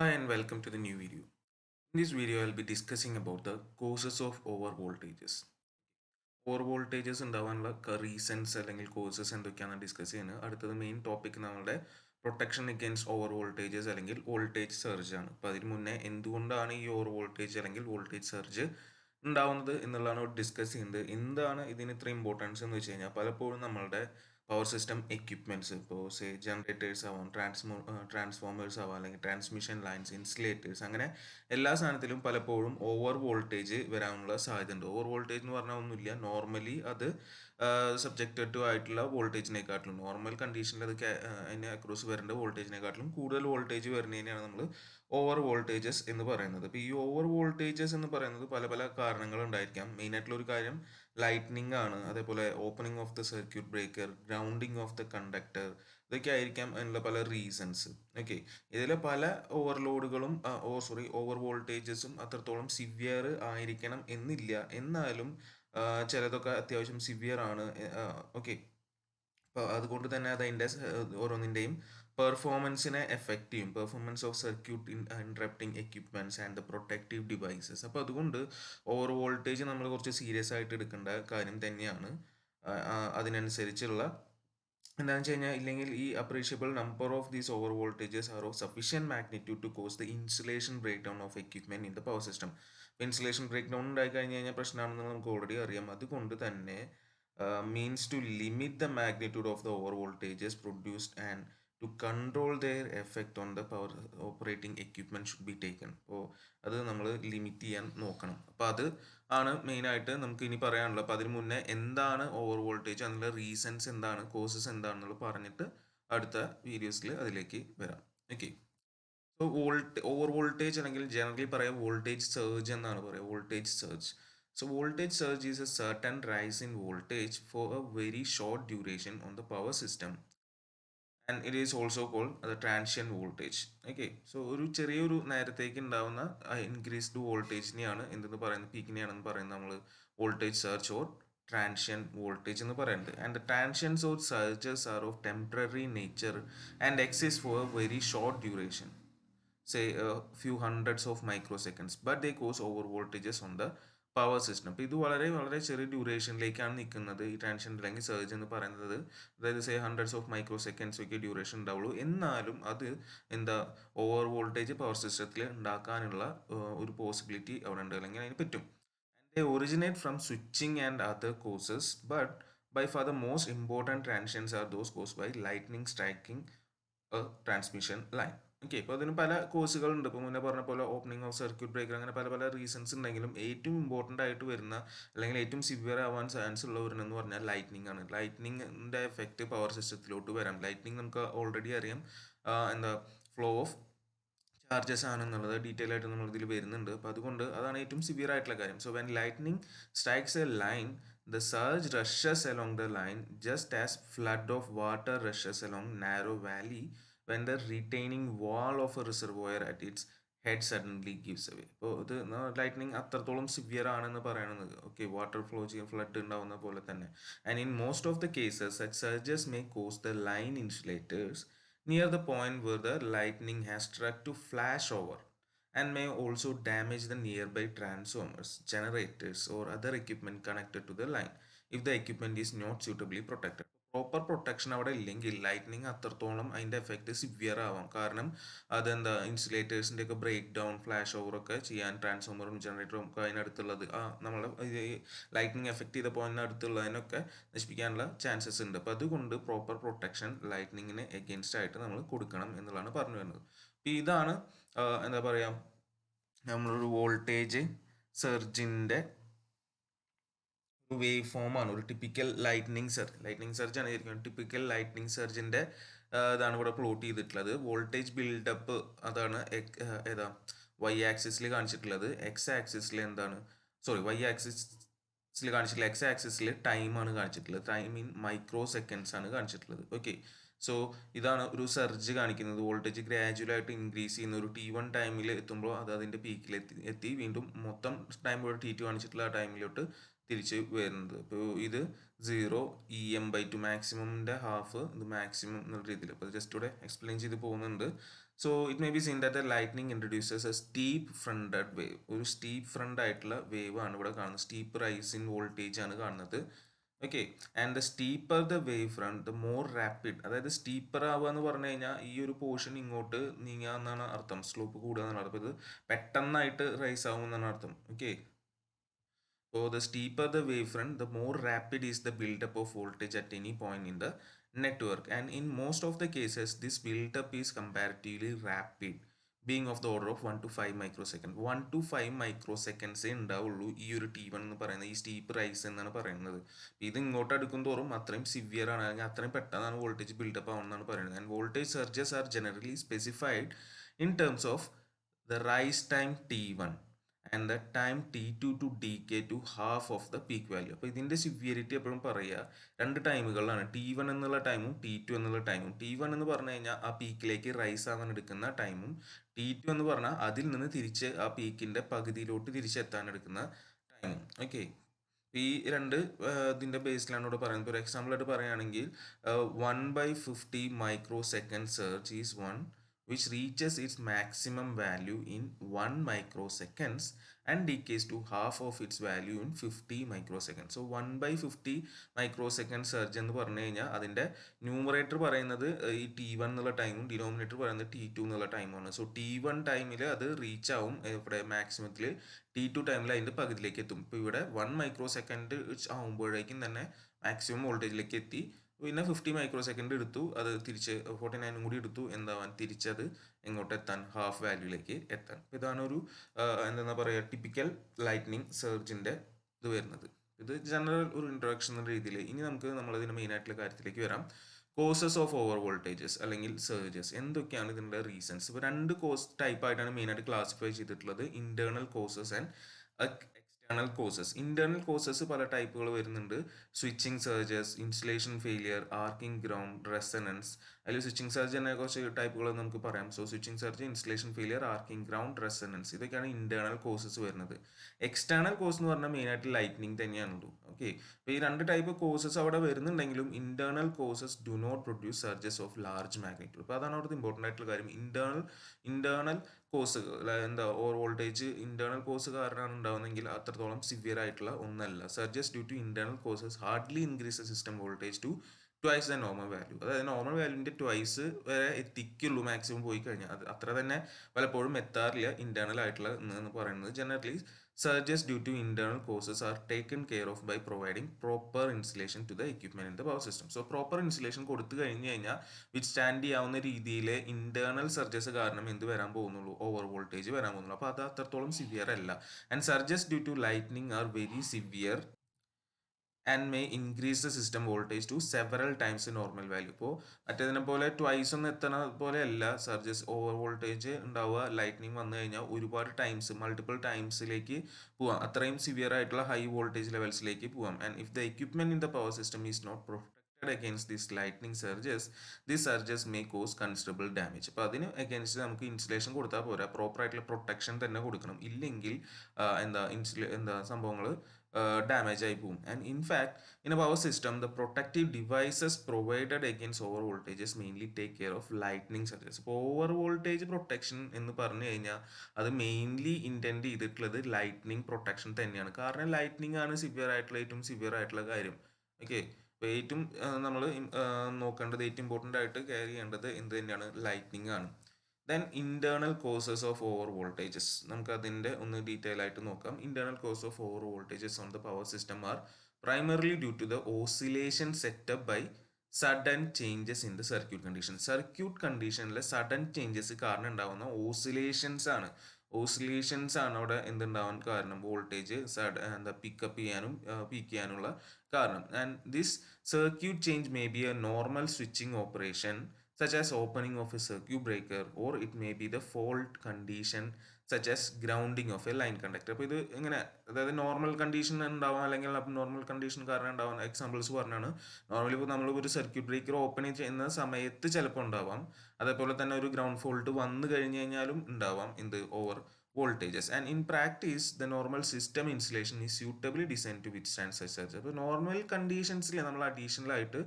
Hi and welcome to the new video. In this video, I'll be discussing about the causes of over voltages. Over voltages ഉണ്ടാവാനുള്ള reasons അല്ലെങ്കിൽ causes എന്തൊക്കെയാണ് discuss ചെയ്യുന്നത്. അടുത്തത് main topic നമ്മുടെ protection against over voltages അല്ലെങ്കിൽ voltage surge ആണ്. അപ്പോൾ അതിന് മുന്നേ എന്തുകൊണ്ടാണ് ഈ ഓവർ വോൾട്ടേജ് അല്ലെങ്കിൽ വോൾട്ടേജ് സർജ് ഉണ്ടാവുന്നത് എന്നുള്ളതാണ് ഡിസ്കസ് ചെയ്യുന്നത്. എന്താണ് ഇതിന് ഇത്ര ഇമ്പോർട്ടൻസ് എന്ന് വെച്ച് കഴിഞ്ഞാൽ പലപ്പോഴും നമ്മളുടെ പവർ സിസ്റ്റം എക്യുപ്മെൻറ്റ്സ് ഇപ്പോൾ ജനറേറ്റേഴ്സ് ആവാം, ട്രാൻസ്ഫോമേഴ്സ് ആവാം, അല്ലെങ്കിൽ ട്രാൻസ്മിഷൻ ലൈൻസ്, ഇൻസുലേറ്റേഴ്സ്, അങ്ങനെ എല്ലാ സാധനത്തിലും പലപ്പോഴും ഓവർ വോൾട്ടേജ് വരാനുള്ള സാധ്യത ഉണ്ട്. ഓവർ വോൾട്ടേജ് എന്ന് പറഞ്ഞാൽ ഒന്നുമില്ല, നോർമലി അത് സബ്ജക്റ്റഡ് ടു ആയിട്ടുള്ള വോൾട്ടേജിനെക്കാട്ടിലും നോർമൽ കണ്ടീഷനിൽ അത് അതിന് അക്രോസ് വരേണ്ട വോൾട്ടേജിനെക്കാട്ടിലും കൂടുതൽ വോൾട്ടേജ് വരുന്നതിനെയാണ് നമ്മൾ ഓവർ വോൾട്ടേജസ് എന്ന് പറയുന്നത്. അപ്പോൾ ഈ ഓവർ വോൾട്ടേജസ് എന്ന് പറയുന്നത് പല പല കാരണങ്ങൾ ഉണ്ടായിരിക്കാം. മെയിനായിട്ടുള്ള ഒരു കാര്യം ലൈറ്റ്നിങ് ആണ്, അതേപോലെ opening of the circuit breaker, grounding of the conductor, ഇതൊക്കെ ആയിരിക്കാം അതിനുള്ള പല റീസൺസ്. ഓക്കെ, ഇതിലെ പല ഓവർലോഡുകളും ഓവർ വോൾട്ടേജസും അത്രത്തോളം സിവിയർ ആയിരിക്കണം എന്നില്ല, എന്നാലും ചിലതൊക്കെ അത്യാവശ്യം സിവിയർ ആണ്. ഓക്കെ, അപ്പോൾ അതുകൊണ്ട് തന്നെ അത് അതിൻ്റെ ഓരോന്നിൻ്റെയും പെർഫോമൻസിനെ എഫക്റ്റ് ചെയ്യും. Performance of circuit interrupting equipments and the protective devices. അപ്പോൾ അതുകൊണ്ട് ഓവർ വോൾട്ടേജ് നമ്മൾ കുറച്ച് സീരിയസ് ആയിട്ട് എടുക്കേണ്ട കാര്യം തന്നെയാണ്. അതിനനുസരിച്ചുള്ള എന്താണെന്ന് വെച്ച് കഴിഞ്ഞാൽ, ഇല്ലെങ്കിൽ ഈ appreciable number of these over voltages are of sufficient magnitude to cause the insulation break down of equipment in the power system. അപ്പോൾ ഇൻസുലേഷൻ ബ്രേക്ക് ഡൗൺ ഉണ്ടായി കഴിഞ്ഞ് കഴിഞ്ഞാൽ പ്രശ്നമാണെന്ന് നമുക്ക് ഓൾറെഡി അറിയാം. അതുകൊണ്ട് തന്നെ means to limit the magnitude of the over voltages produced and to control their effect on the power operating equipment should be taken. അപ്പോൾ അത് നമ്മൾ ലിമിറ്റ് ചെയ്യാൻ നോക്കണം. അപ്പോൾ അത് ആണ് മെയിനായിട്ട് നമുക്ക് ഇനി പറയാനുള്ളത്. അപ്പോൾ അതിന് മുന്നേ എന്താണ് ഓവർ വോൾട്ടേജ്, അതിനുള്ള റീസൺസ് എന്താണ്, കോസസ് എന്താണെന്നുള്ളത് പറഞ്ഞിട്ട് അടുത്ത വീഡിയോസിൽ അതിലേക്ക് വരാം. ഓക്കെ, സോ ഓവർ വോൾട്ടേജ് അല്ലെങ്കിൽ ജനറലി പറയാം വോൾട്ടേജ് സർജ് എന്നാണ് പറയുക. Voltage surge. So voltage surge is a certain rise in voltage for a very short duration on the power system, and it is also called the transient voltage. Okay, so ഒരു ചെറിയൊരു നേരത്തേക്ക് ഉണ്ടാവുന്ന increased വോൾട്ടേജിനെയാണ് എന്തെന്ന് പറയുന്നത്, പീക്കിനെയാണെന്ന് പറയുന്നത് നമ്മൾ voltage surge or transient voltage എന്ന് പറയുന്നത്. And the transients or surges are of temporary nature and exist for a very short duration, say a few hundreds of microseconds, but they cause over voltages on the power system. അപ്പോൾ ഇത് വളരെ വളരെ ചെറിയ ഡ്യൂറേഷനിലേക്കാണ് നിൽക്കുന്നത് ഈ ട്രാൻഷൻ അല്ലെങ്കിൽ surge എന്ന് പറയുന്നത്. അതായത് ഹൺഡ്രഡ്സ് ഓഫ് മൈക്രോ സെക്കൻഡ്സ് ഒക്കെ ഡ്യൂറേഷൻ ഉണ്ടാവുള്ളൂ, എന്നാലും അത് എന്താ ഓവർ വോൾട്ടേജ് പവർ സിസ്റ്റത്തിൽ ഉണ്ടാക്കാനുള്ള ഒരു പോസിബിലിറ്റി അവിടെ ഉണ്ട്, അല്ലെങ്കിൽ അതിന് പറ്റും. And they originate from switching and other causes, but by far the most important transients are those caused by lightning striking transmission line. Okay, ഇപ്പോൾ അതിന് പല കോഴ്സുകളുണ്ട്. ഇപ്പോൾ മുന്നേ പറഞ്ഞ പോലെ ഓപ്പണിംഗ് ഓഫ് സർക്യൂട്ട് ബ്രേക്കർ, അങ്ങനെ പല പല റീസൺസ് ഉണ്ടെങ്കിലും ഏറ്റവും ഇമ്പോർട്ടൻ്റ് ആയിട്ട് വരുന്ന അല്ലെങ്കിൽ ഏറ്റവും സിവിയർ ആവാൻ ചാൻസ് ഉള്ളവരെന്ന് പറഞ്ഞാൽ ലൈറ്റ്നിങ് ആണ്. ലൈറ്റ്നിങ്ങിൻ്റെ എഫക്റ്റ് പവർ സിസ്റ്റത്തിലോട്ട് വരാം. ലൈറ്റ്നിങ് നമുക്ക് ഓൾറെഡി അറിയാം എന്താ ഫ്ലോ ഓഫ് ചാർജസ് ആണെന്നുള്ളത് ഡീറ്റെയിൽ ആയിട്ട് നമ്മൾ ഇതിൽ വരുന്നുണ്ട്. അപ്പോൾ അതുകൊണ്ട് അതാണ് ഏറ്റവും സിവിയർ ആയിട്ടുള്ള കാര്യം. So when lightning strikes A line, the surge rushes along the line just as flood of water rushes along narrow valley when the retaining wall of a reservoir at its head suddenly gives away. അപ്പോൾ ഇത് lightning അത്രത്തോളം severe ആണെന്ന് പറയുന്നത്. Okay, water flow ചെയ്യും, flood ഉണ്ടാവുന്ന പോലെ തന്നെ. And in most of the cases such surges may cause the line insulators near the point where the lightning has struck to flash over, and may also damage the nearby transformers, generators, or other equipment connected to the line if the equipment is not suitably protected. Proper protection അവിടെ ഇല്ലെങ്കിൽ lightning അത്രത്തോളം അതിൻ്റെ effect severe ആവാം. കാരണം അതെന്താ ഇൻസുലേറ്റേഴ്സിൻ്റെ ഒക്കെ break down, flash over ഒക്കെ ചെയ്യാൻ ട്രാൻസ്ഫോമറും ജനറേറ്ററും ഒക്കെ അതിനടുത്തുള്ളത് നമ്മളെ ലൈറ്റ്നിങ് എഫക്റ്റ് ചെയ്ത പോയിന്റിന് അടുത്തുള്ളതിനൊക്കെ നശിപ്പിക്കാനുള്ള ചാൻസസ് ഉണ്ട്. അപ്പോൾ അതുകൊണ്ട് പ്രോപ്പർ പ്രൊട്ടക്ഷൻ ലൈറ്റ്നിങ്ങിന് എഗെയിൻസ്റ്റ് ആയിട്ട് നമ്മൾ കൊടുക്കണം എന്നുള്ളതാണ് പറഞ്ഞു വരുന്നത്. അപ്പോൾ ഇതാണ് എന്താ പറയുക, നമ്മളൊരു വോൾട്ടേജ് സർജിൻ്റെ ഒരു വേവ് ഫോമാണ്. ഒരു ടിപ്പിക്കൽ ലൈറ്റ്നിങ് സർജ് ആണ് ശരിക്കും. ടിപ്പിക്കൽ ലൈറ്റ്നിങ് സർജിൻ്റെ ഇതാണ് ഇവിടെ പ്ലോട്ട് ചെയ്തിട്ടുള്ളത്. വോൾട്ടേജ് ബിൽഡപ്പ് അതാണ് ഏതാ വൈ ആക്സിസിൽ കാണിച്ചിട്ടുള്ളത്. എക്സ് ആക്സിസിൽ എന്താണ്, സോറി വൈ ആക്സിസിൽ കാണിച്ചിട്ടുള്ളത്, എക്സ് ആക്സിസിൽ ടൈമാണ് കാണിച്ചിട്ടുള്ളത്. ടൈം ഇൻ മൈക്രോ സെക്കൻഡ്സ് ആണ് കാണിച്ചിട്ടുള്ളത്. ഓക്കെ, സോ ഇതാണ് ഒരു സർജ് കാണിക്കുന്നത്. വോൾട്ടേജ് ഗ്രാജുവലായിട്ട് ഇൻക്രീസ് ചെയ്യുന്ന ഒരു T1 ടൈമിൽ എത്തുമ്പോൾ അത് അതിൻ്റെ പീക്കിൽ എത്തി വീണ്ടും മൊത്തം ടൈം ഇവിടെ T2 കാണിച്ചിട്ടുള്ള ആ ടൈമിലോട്ട് തിരിച്ച് വരുന്നത്. ഇപ്പോൾ ഇത് 0 EM/2 മാക്സിമമിൻ്റെ ഹാഫ്, ഇത് മാക്സിമം എന്നുള്ള രീതിയിൽ. അപ്പോൾ ജസ്റ്റ് ഇവിടെ എക്സ്പ്ലെയിൻ ചെയ്ത് പോകുന്നുണ്ട്. So it may be seen that the lightning introduces a steep fronted wave. ഒരു സ്റ്റീപ്പ് ഫ്രണ്ട് ആയിട്ടുള്ള വേവ് ആണ് ഇവിടെ കാണുന്നത്. സ്റ്റീപ്പ് റൈസ് ഇൻ വോൾട്ടേജ് ആണ് കാണുന്നത്. Okay, and the steeper the wave front the more rapid. അതായത് സ്റ്റീപ്പർ ആവുക എന്ന് പറഞ്ഞു കഴിഞ്ഞാൽ ഈ ഒരു പോർഷൻ ഇങ്ങോട്ട് നീങ്ങുക എന്നാണ് അർത്ഥം. സ്ലോപ്പ് കൂടുക എന്നാണ് അർത്ഥം. ഇത് പെട്ടെന്നായിട്ട് റൈസ് ആവും എന്നാണ് അർത്ഥം. Okay, so the steeper the wavefront, the more rapid is the buildup of voltage at any point in the network. And in most of the cases, this buildup is comparatively rapid, being of the order of 1 to 5 microseconds. 1 to 5 microseconds ഉണ്ടാവുള്ളൂ ഈ ഒരു T1 എന്ന് പറയുന്നത്, ഈ steep rice എന്നാണ് പറയുന്നത്. ഇത് ഇങ്ങോട്ട് അടുക്കും തോറും അത്രയും സിവിയർ ആണ്, അല്ലെങ്കിൽ അത്രയും പെട്ടെന്നാണ് വോൾട്ടേജ് ബിൽഡപ്പ് ആവുന്നതാണ് പറയുന്നത്. And voltage surges are generally specified in terms of the rise time T1 and the time T2 to decay to half of the peak value. അപ്പോൾ ഇതിൻ്റെ സിവിയറിറ്റി എപ്പോഴും പറയുക രണ്ട് ടൈമുകളാണ്, T1 എന്നുള്ള ടൈമും T2 എന്നുള്ള ടൈമും. T1 എന്ന് പറഞ്ഞു കഴിഞ്ഞാൽ ആ പീക്കിലേക്ക് റൈസ് ആവാൻ എടുക്കുന്ന ടൈമും, T2 എന്ന് പറഞ്ഞാൽ അതിൽ നിന്ന് തിരിച്ച് ആ പീക്കിൻ്റെ പകുതിയിലോട്ട് തിരിച്ചെത്താൻ എടുക്കുന്ന ടൈമും. ഓക്കെ, ഈ രണ്ട് ഇതിൻ്റെ ബേസിലാണ് ഇവിടെ പറയുന്നത്. ഒരു എക്സാമ്പിൾ ആയിട്ട് പറയുകയാണെങ്കിൽ 1/50 microsecond surge is one which reaches its maximum value in 1 microseconds and decays to half of its value in 50 microseconds. So 1/50 microsecond surge എന്ന് പറഞ്ഞു കഴിഞ്ഞാൽ അതിൻ്റെ ന്യൂമറേറ്റർ പറയുന്നത് ഈ T1 എന്നുള്ള ടൈമും ഡിനോമിനേറ്റർ പറയുന്നത് T2 എന്നുള്ള ടൈമാണ്. സോ T1 ടൈമിൽ അത് റീച്ച് ആവും ഇവിടെ മാക്സിമത്തിൽ, T2 ടൈമിൽ അതിൻ്റെ പകുതിയിലേക്ക് എത്തും. ഇപ്പോൾ ഇവിടെ 1 മൈക്രോസെക്കൻഡ് ആകുമ്പോഴേക്കും തന്നെ മാക്സിമം വോൾട്ടേജിലേക്ക് എത്തി. പിന്നെ 50 മൈക്രോസെക്കൻഡ് എടുത്തു, അത് തിരിച്ച് 49 കൂടി എടുത്തു, എന്താവാൻ തിരിച്ചത് എങ്ങോട്ട് എത്താൻ, ഹാഫ് വാല്യൂലേക്ക് എത്താൻ. ഇതാണ് ഒരു എന്താ പറയുക ടിപ്പിക്കൽ ലൈറ്റ്നിങ് സർജിൻ്റെ ഇത് വരുന്നത്. ഇത് ജനറൽ ഒരു ഇൻട്രൊഡക്ഷൻ എന്ന രീതിയിൽ. ഇനി നമുക്ക് നമ്മളതിന് മെയിനായിട്ടുള്ള കാര്യത്തിലേക്ക് വരാം. കോസസ് ഓഫ് ഓവർ വോൾട്ടേജസ് അല്ലെങ്കിൽ സർജസ്, എന്തൊക്കെയാണ് ഇതിൻ്റെ റീസൺസ്? ഇപ്പോൾ രണ്ട് ടൈപ്പ് ആയിട്ടാണ് മെയിനായിട്ട് ക്ലാസിഫൈ ചെയ്തിട്ടുള്ളത്, internal causes and external causes. Internal causes പല ടൈപ്പുകൾ വരുന്നുണ്ട്. Switching surges, insulation failure, arching ground, resonance. അതിൽ സ്വിച്ചിങ് സർജ് തന്നെ കുറച്ച് ടൈപ്പുകൾ നമുക്ക് പറയാം. So switching surge, insulation failure, arching ground, resonance, ഇതൊക്കെയാണ് ഇന്റേണൽ കോസസ് വരുന്നത്. എക്സ്റ്റേണൽ കോസ് എന്ന് പറഞ്ഞാൽ മെയിനായിട്ട് ലൈറ്റ്നിങ് തന്നെയാണുള്ളൂ. ഓക്കെ, അപ്പോൾ ഈ രണ്ട് ടൈപ്പ് കോസസ് അവിടെ വരുന്നുണ്ടെങ്കിലും internal causes do not produce surges of large magnitude. അപ്പോൾ അതാണ് അവിടുത്തെ ഇമ്പോർട്ടൻ്റ് ആയിട്ടുള്ള കാര്യം. ഇന്റേണൽ കോസ് എന്താ ഓവർ വോൾട്ടേജ് ഇന്റേണൽ കോസ് കാരണമാണ് ഉണ്ടാവുന്നതെങ്കിൽ അത്രത്തോളം സിവിയർ ആയിട്ടുള്ള ഒന്നല്ല. Surges due to internal causes hardly increase system voltage to twice the normal value. അതായത് നോർമൽ വാല്യൂവിൻ്റെ ട്വൈസ് വരെ എത്തിക്കുള്ളൂ മാക്സിമം പോയി കഴിഞ്ഞാൽ. അത് അത്ര തന്നെ പലപ്പോഴും എത്താറില്ല ഇന്റേണൽ ആയിട്ടുള്ള എന്ന് പറയുന്നത്. Generally surges due to internal causes are taken care of by providing proper insulation to the equipment in the power system. So proper insulation കൊടുത്തു കഴിഞ്ഞു കഴിഞ്ഞാൽ വിത്ത്സ്റ്റാൻഡ് ചെയ്യാവുന്ന രീതിയിൽ ഇന്റേണൽ സർജസ് കാരണം എന്ത് വരാൻ പോകുന്നുള്ളൂ, ഓവർ വോൾട്ടേജ് വരാൻ പോകുന്നുള്ളൂ. അപ്പോൾ അത് അത്രത്തോളം സിവിയർ അല്ല. And surges due to lightning are very severe and may increase the system voltage to several times the normal value. ഇപ്പോൾ മറ്റേതിനെ പോലെ ട്വൈസ് ഒന്നും എത്തണ പോലെ അല്ല സർജസ്. ഓവർ വോൾട്ടേജ് ഉണ്ടാവുക, ലൈറ്റ്നിങ് വന്നു കഴിഞ്ഞാൽ ഒരുപാട് ടൈംസ്, മൾട്ടിപ്പിൾ ടൈംസിലേക്ക് പോവാം. അത്രയും സിവിയർ ആയിട്ടുള്ള ഹൈ വോൾട്ടേജ് ലെവൽസിലേക്ക് പോവാം. And if the equipment in the power system is not protected against this lightning surges, this surges may cause considerable damage. അപ്പോൾ അതിന് അഗൈൻസ്റ്റ് നമുക്ക് ഇൻസുലേഷൻ കൊടുത്താൽ പോരാ, പ്രോപ്പർ ആയിട്ടുള്ള പ്രൊട്ടക്ഷൻ തന്നെ കൊടുക്കണം. ഇല്ലെങ്കിൽ എന്താ സംഭവങ്ങൾ damage ആയി പോകും. And in fact, in a power system, the protective devices provided against over voltages mainly take care of lightning surges. അപ്പോൾ ഓവർ വോൾട്ടേജ് പ്രൊട്ടക്ഷൻ എന്ന് പറഞ്ഞു കഴിഞ്ഞാൽ അത് മെയിൻലി ഇൻറ്റൻഡ് ചെയ്തിട്ടുള്ളത് ലൈറ്റ്നിങ് പ്രൊട്ടക്ഷൻ തന്നെയാണ്. കാരണം ലൈറ്റ്നിങ് ആണ് ഏറ്റവും സിവിയർ ആയിട്ടുള്ള കാര്യം. ഓക്കെ, അപ്പോൾ ഏറ്റവും നമ്മൾ നോക്കേണ്ടത്, ഏറ്റവും ഇമ്പോർട്ടൻ്റ് ആയിട്ട് കെയർ ചെയ്യേണ്ടത് എന്ത് തന്നെയാണ്, ലൈറ്റ്നിങ് ആണ്. Then internal causes of over voltages, നമുക്ക് അതിൻ്റെ ഒന്ന് ഡീറ്റെയിൽ ആയിട്ട് നോക്കാം. Internal cause of over voltages on the power system are primarily due to the oscillation set up by sudden changes in the circuit condition. Circuit കണ്ടീഷനിലെ sudden changes കാരണം ഉണ്ടാകുന്ന oscillations ആണ് അവിടെ എന്തുണ്ടാവാൻ കാരണം, വോൾട്ടേജ് എന്താ പിക്കപ്പ് ചെയ്യാനും പീക്ക് ചെയ്യാനുള്ള കാരണം. And this circuit change may be A normal switching operation such as opening of a circuit breaker, or it may be the fault condition such as grounding of a line conductor. അപ്പോൾ ഇത് ഇങ്ങനെ, അതായത് normal condition ഉണ്ടാവാം അല്ലെങ്കിൽ normal condition കാരണം ഉണ്ടാവാം. Examples പറഞ്ഞാണ്, normally ഇപ്പോൾ നമ്മൾ ഒരു സർക്യൂട്ട് ബ്രേക്കർ ഓപ്പൺ ചെയ്യുന്ന സമയത്ത് ചിലപ്പോൾ ഉണ്ടാവാം. അതേപോലെ തന്നെ ഒരു ഗ്രൗണ്ട് ഫോൾട്ട് വന്നു കഴിഞ്ഞു കഴിഞ്ഞാലും ഉണ്ടാവാം എന്ത്, over voltages. And in practice the normal system insulation is suitably design to withstand such surge. അപ്പോൾ നോർമൽ കണ്ടീഷൻസിൽ നമ്മൾ അഡീഷണൽ ആയിട്ട്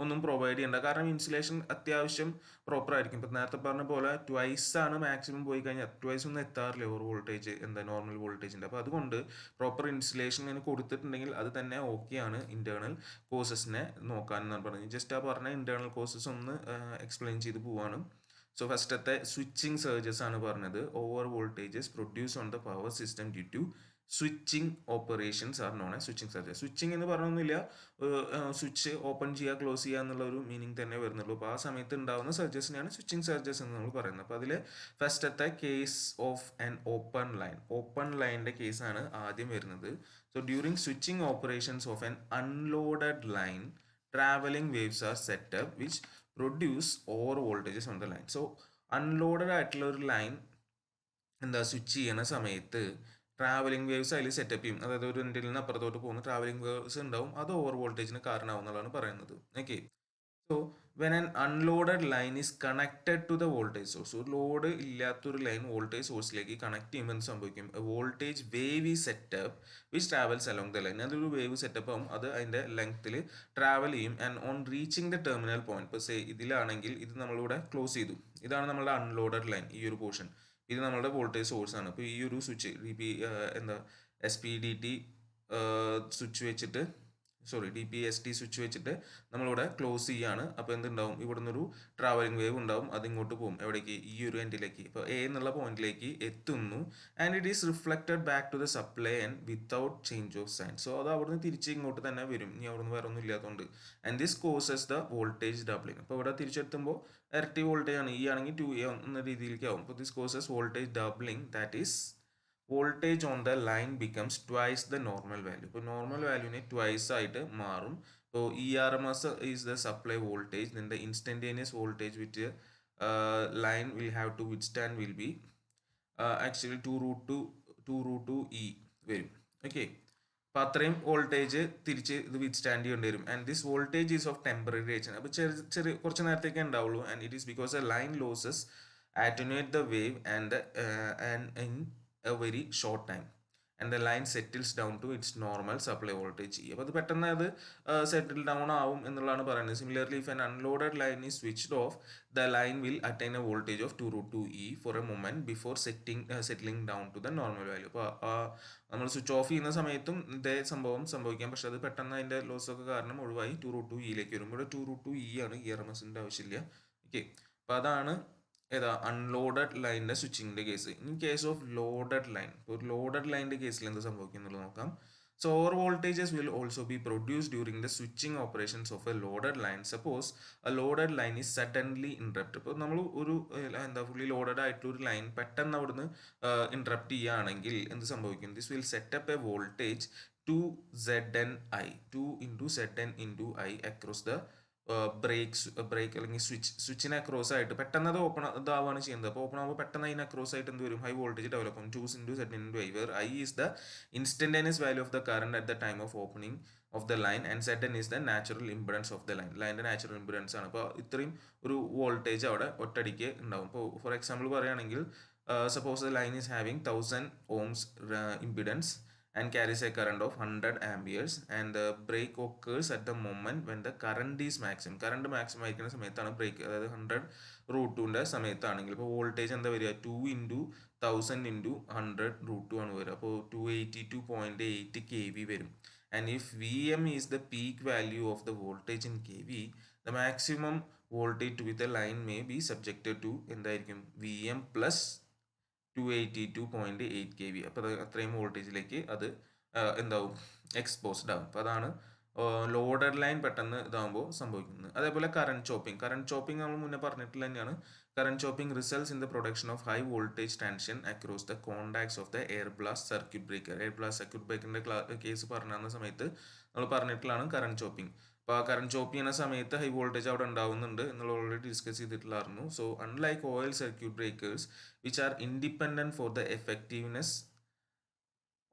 ഒന്നും പ്രൊവൈഡ് ചെയ്യേണ്ട. കാരണം ഇൻസുലേഷൻ അത്യാവശ്യം പ്രോപ്പർ ആയിരിക്കും. ഇപ്പം നേരത്തെ പറഞ്ഞ പോലെ ട്വൈസ് ആണ് മാക്സിമം പോയി കഴിഞ്ഞാൽ ട്വൈസ് ഒന്നും എത്താറില്ല ഓവർ വോൾട്ടേജ് നോർമൽ വോൾട്ടേജിൻ്റെ. അപ്പോൾ അതുകൊണ്ട് പ്രോപ്പർ ഇൻസുലേഷൻ ഇങ്ങനെ കൊടുത്തിട്ടുണ്ടെങ്കിൽ അത് തന്നെ ഓക്കെയാണ് ഇന്റേണൽ കോസസിനെ നോക്കാൻ എന്നാണ് പറഞ്ഞത്. ജസ്റ്റ് ആ പറഞ്ഞ ഇന്റേണൽ കോസസ് ഒന്ന് എക്സ്പ്ലെയിൻ ചെയ്ത് പോവാണ്. സോ ഫസ്റ്റത്തെ സ്വിച്ചിങ് സർജസ് ആണ് പറഞ്ഞത്. Over voltages produce on the power system due to switching operations are known as switching surges. Switching എന്ന് പറഞ്ഞൊന്നുമില്ല, സ്വിച്ച് ഓപ്പൺ ചെയ്യുക ക്ലോസ് ചെയ്യുക എന്നുള്ള ഒരു മീനിങ് തന്നെ വരുന്നുള്ളൂ. അപ്പോൾ ആ സമയത്ത് ഉണ്ടാകുന്ന സർജസിനെയാണ് സ്വിച്ചിങ് സർജസ് എന്ന് നമ്മൾ പറയുന്നത്. അപ്പോൾ അതിൽ ഫസ്റ്റത്തെ കേസ് ഓഫ് ആൻ ഓപ്പൺ ലൈനിൻ്റെ കേസാണ് ആദ്യം വരുന്നത്. So during switching operations of an unloaded line travelling waves are setup which produce over voltages on the line. So unloaded ആയിട്ടുള്ള ഒരു ലൈൻ സ്വിച്ച് ചെയ്യണ സമയത്ത് ട്രാവലിംഗ് വേവ്സ് അതിൽ സെറ്റപ്പ് ചെയ്യും. അതായത് ഒരു എൻഡിൽ നിന്ന് അപ്പുറത്തോട്ട് പോകുന്ന ട്രാവലിംഗ് വേവ്സ് ഉണ്ടാവും. അത് ഓവർ വോൾട്ടേജിന് കാരണമാവും എന്നുള്ളതാണ് പറയുന്നത്. Okay. So when an unloaded line is connected to the voltage source, ഒരു ലോഡ് ഇല്ലാത്തൊരു ലൈൻ വോൾട്ടേജ് സോഴ്സിലേക്ക് കണക്ട് ചെയ്യുമ്പോൾ എന്ത് സംഭവിക്കും? വോൾട്ടേജ് വേവ് ഈ setup which travels along the line. അതൊരു വേവ് സെറ്റപ്പ് ആവും, അത് അതിൻ്റെ ലെങ്ത്തിൽ ട്രാവൽ ചെയ്യും. And on reaching the terminal point, ഇപ്പോൾ സേ ഇതിലാണെങ്കിൽ ഇത് നമ്മളിവിടെ ക്ലോസ് ചെയ്തു. ഇതാണ് നമ്മളുടെ അൺലോഡഡ് ലൈൻ, ഈ ഒരു പോർഷൻ. ഇത് നമ്മളുടെ വോൾട്ടേജ് സോഴ്സ് ആണ്. അപ്പോൾ ഈ ഒരു സ്വിച്ച് SPDT സ്വിച്ച് വെച്ചിട്ട് DPST സ്വിച്ച് വെച്ചിട്ട് നമ്മളിവിടെ ക്ലോസ് ചെയ്യാണ്. അപ്പോൾ എന്തുണ്ടാവും? ഇവിടെ നിന്നൊരു ട്രാവലിംഗ് വേവ് ഉണ്ടാവും, അത് ഇങ്ങോട്ട് പോകും. എവിടേക്ക്? ഈ ഒരു എൻഡിലേക്ക്. ഇപ്പോൾ എ എന്നുള്ള പോയിന്റിലേക്ക് എത്തുന്നു. And it is reflected back to the supply and without change of sign. സോ അത് അവിടുന്ന് തിരിച്ച് ഇങ്ങോട്ട് തന്നെ വരും, ഇനി അവിടുന്ന് വേറെ ഒന്നും ഇല്ലാത്തതുകൊണ്ട്. And this causes the voltage doubling. അപ്പോൾ ഇവിടെ തിരിച്ചെത്തുമ്പോൾ ഇരട്ടി വോൾട്ടേജ് ആണ്, ഈ ആണെങ്കിൽ 2A എന്ന രീതിയിലേക്ക് ആവും. അപ്പോൾ this causes voltage doubling, that is voltage on the line becomes twice the normal value. ഇപ്പോൾ നോർമൽ വാല്യൂവിനെ ട്വൈസ് ആയിട്ട് മാറും. ഇപ്പോൾ ERMS is the supply voltage, then the instantaneous voltage which line will have to withstand will be actually 2√2 E വരും. Okay. അപ്പോൾ അത്രയും voltage തിരിച്ച് ഇത് വിത്ത്സ്റ്റാൻഡ് ചെയ്യേണ്ടി വരും. And this voltage is of temporary nature. അപ്പോൾ ചെറിയ കുറച്ച് നേരത്തേക്കേ ഉണ്ടാവുള്ളൂ. And it is because A line losses attenuate the wave and in a very short time, and the line settles down to its normal supply voltage. അപ്പോൾ അത് പെട്ടെന്ന് അത് settle down ആവും എന്നുള്ളതാണ് പറയുന്നത്. Similarly if an unloaded line is switched off, the line will attain a voltage of 2√2 E for a moment before settling down to the normal value. അപ്പോൾ നമ്മൾ switch off ചെയ്യുന്ന സമയത്തും ഇതേ സംഭവം സംഭവിക്കാം, പക്ഷെ അത് പെട്ടെന്ന് അതിൻ്റെ ലോസ് ഒക്കെ കാരണം ഒഴിവായി 2√2 E വരും. ഇവിടെ 2√2 E ആണ്, ERMSന്റെ ആവശ്യമില്ല. ഓക്കെ. അപ്പോൾ അതാണ് അൺലോഡഡ് ലൈനിന്റെ സ്വിച്ചിങ്ങിന്റെ case. In case of loaded line, ഒരു ലോഡഡ് ലൈനിന്റെ കേസിൽ എന്ത് സംഭവിക്കും എന്നുള്ളത് നോക്കാം. So over voltages will also be produce during the switching operations of a loaded line. Suppose a loaded line is suddenly interrupt. ഇപ്പോൾ നമ്മൾ ഒരു ഫുള്ളി ലോഡഡ് ആയിട്ടുള്ള ഒരു ലൈൻ പെട്ടെന്ന് അവിടുന്ന് ഇൻറപ്റ്റ് ചെയ്യുകയാണെങ്കിൽ എന്ത് സംഭവിക്കും? This will set up a voltage 2 Zn across the break അല്ലെങ്കിൽ സ്വിച്ചിനെ അക്രോസ് ആയിട്ട് പെട്ടെന്ന് അത് ഓപ്പൺ ഇതാവുകയാണ് ചെയ്യുന്നത്. അപ്പോൾ ഓപ്പൺ ആകുമ്പോൾ പെട്ടെന്ന് അതിന് അക്രോസ് ആയിട്ട് എന്ത് വരും? ഹൈ വോൾട്ടേജ് ഡെവലപ്പ് ആവും. 2 Zn × I, where I is the instantaneous value of the current at the time of opening of the line and Zn is the natural impedance of the line. ലൈനിൻ്റെ natural impedance ആണ്. അപ്പോൾ ഇത്രയും ഒരു voltage അവിടെ ഒറ്റയടിക്ക് ഉണ്ടാവും. ഇപ്പോൾ for example പറയുകയാണെങ്കിൽ suppose the line is having 1000 ohms impedance and carries a current of 100 amperes, and the break occurs at the moment when the current is maximum. Current maximum ആയിരിക്കുന്ന സമയത്താണ് ബ്രേക്ക്, അതായത് 100√2ൻ്റെ സമയത്താണെങ്കിൽ ഇപ്പോൾ വോൾട്ടേജ് എന്താ വരിക? 2 × 1000 × 100√2 ആണ് വരിക. അപ്പോൾ 282.8 kV വരും. And if Vm is the peak value of the voltage in kV, the maximum voltage with the line may be subjected to എന്തായിരിക്കും? Vm plus 282.8 kV. അപ്പോൾ അത്രയും വോൾട്ടേജിലേക്ക് അത് എന്താവും? എക്സ്പോസ്ഡ് ആവും. അപ്പോൾ അതാണ് ലോഡഡ് ലൈൻ പെട്ടെന്ന് ഇതാകുമ്പോൾ സംഭവിക്കുന്നത്. അതേപോലെ കറണ്ട് ചോപ്പിംഗ് നമ്മൾ മുന്നേ പറഞ്ഞിട്ടുള്ള തന്നെയാണ്. Current chopping results in the production of high voltage tension across the contacts of the air blast circuit breaker. Air blast circuit ബ്രേക്കറിന്റെ കേസ് പറഞ്ഞ സമയത്ത് നമ്മൾ പറഞ്ഞിട്ടുള്ളതാണ് കറണ്ട് ചോപ്പിംഗ്. അപ്പോൾ ആ കറണ്ട് ചോപ്പ് ചെയ്യുന്ന സമയത്ത് ഹൈ വോൾട്ടേജ് അവിടെ ഉണ്ടാവുന്നുണ്ട് എന്നുള്ള ഓൾറെഡി ഡിസ്കസ് ചെയ്തിട്ടുള്ളായിരുന്നു. So unlike oil circuit breakers which are independent for the effectiveness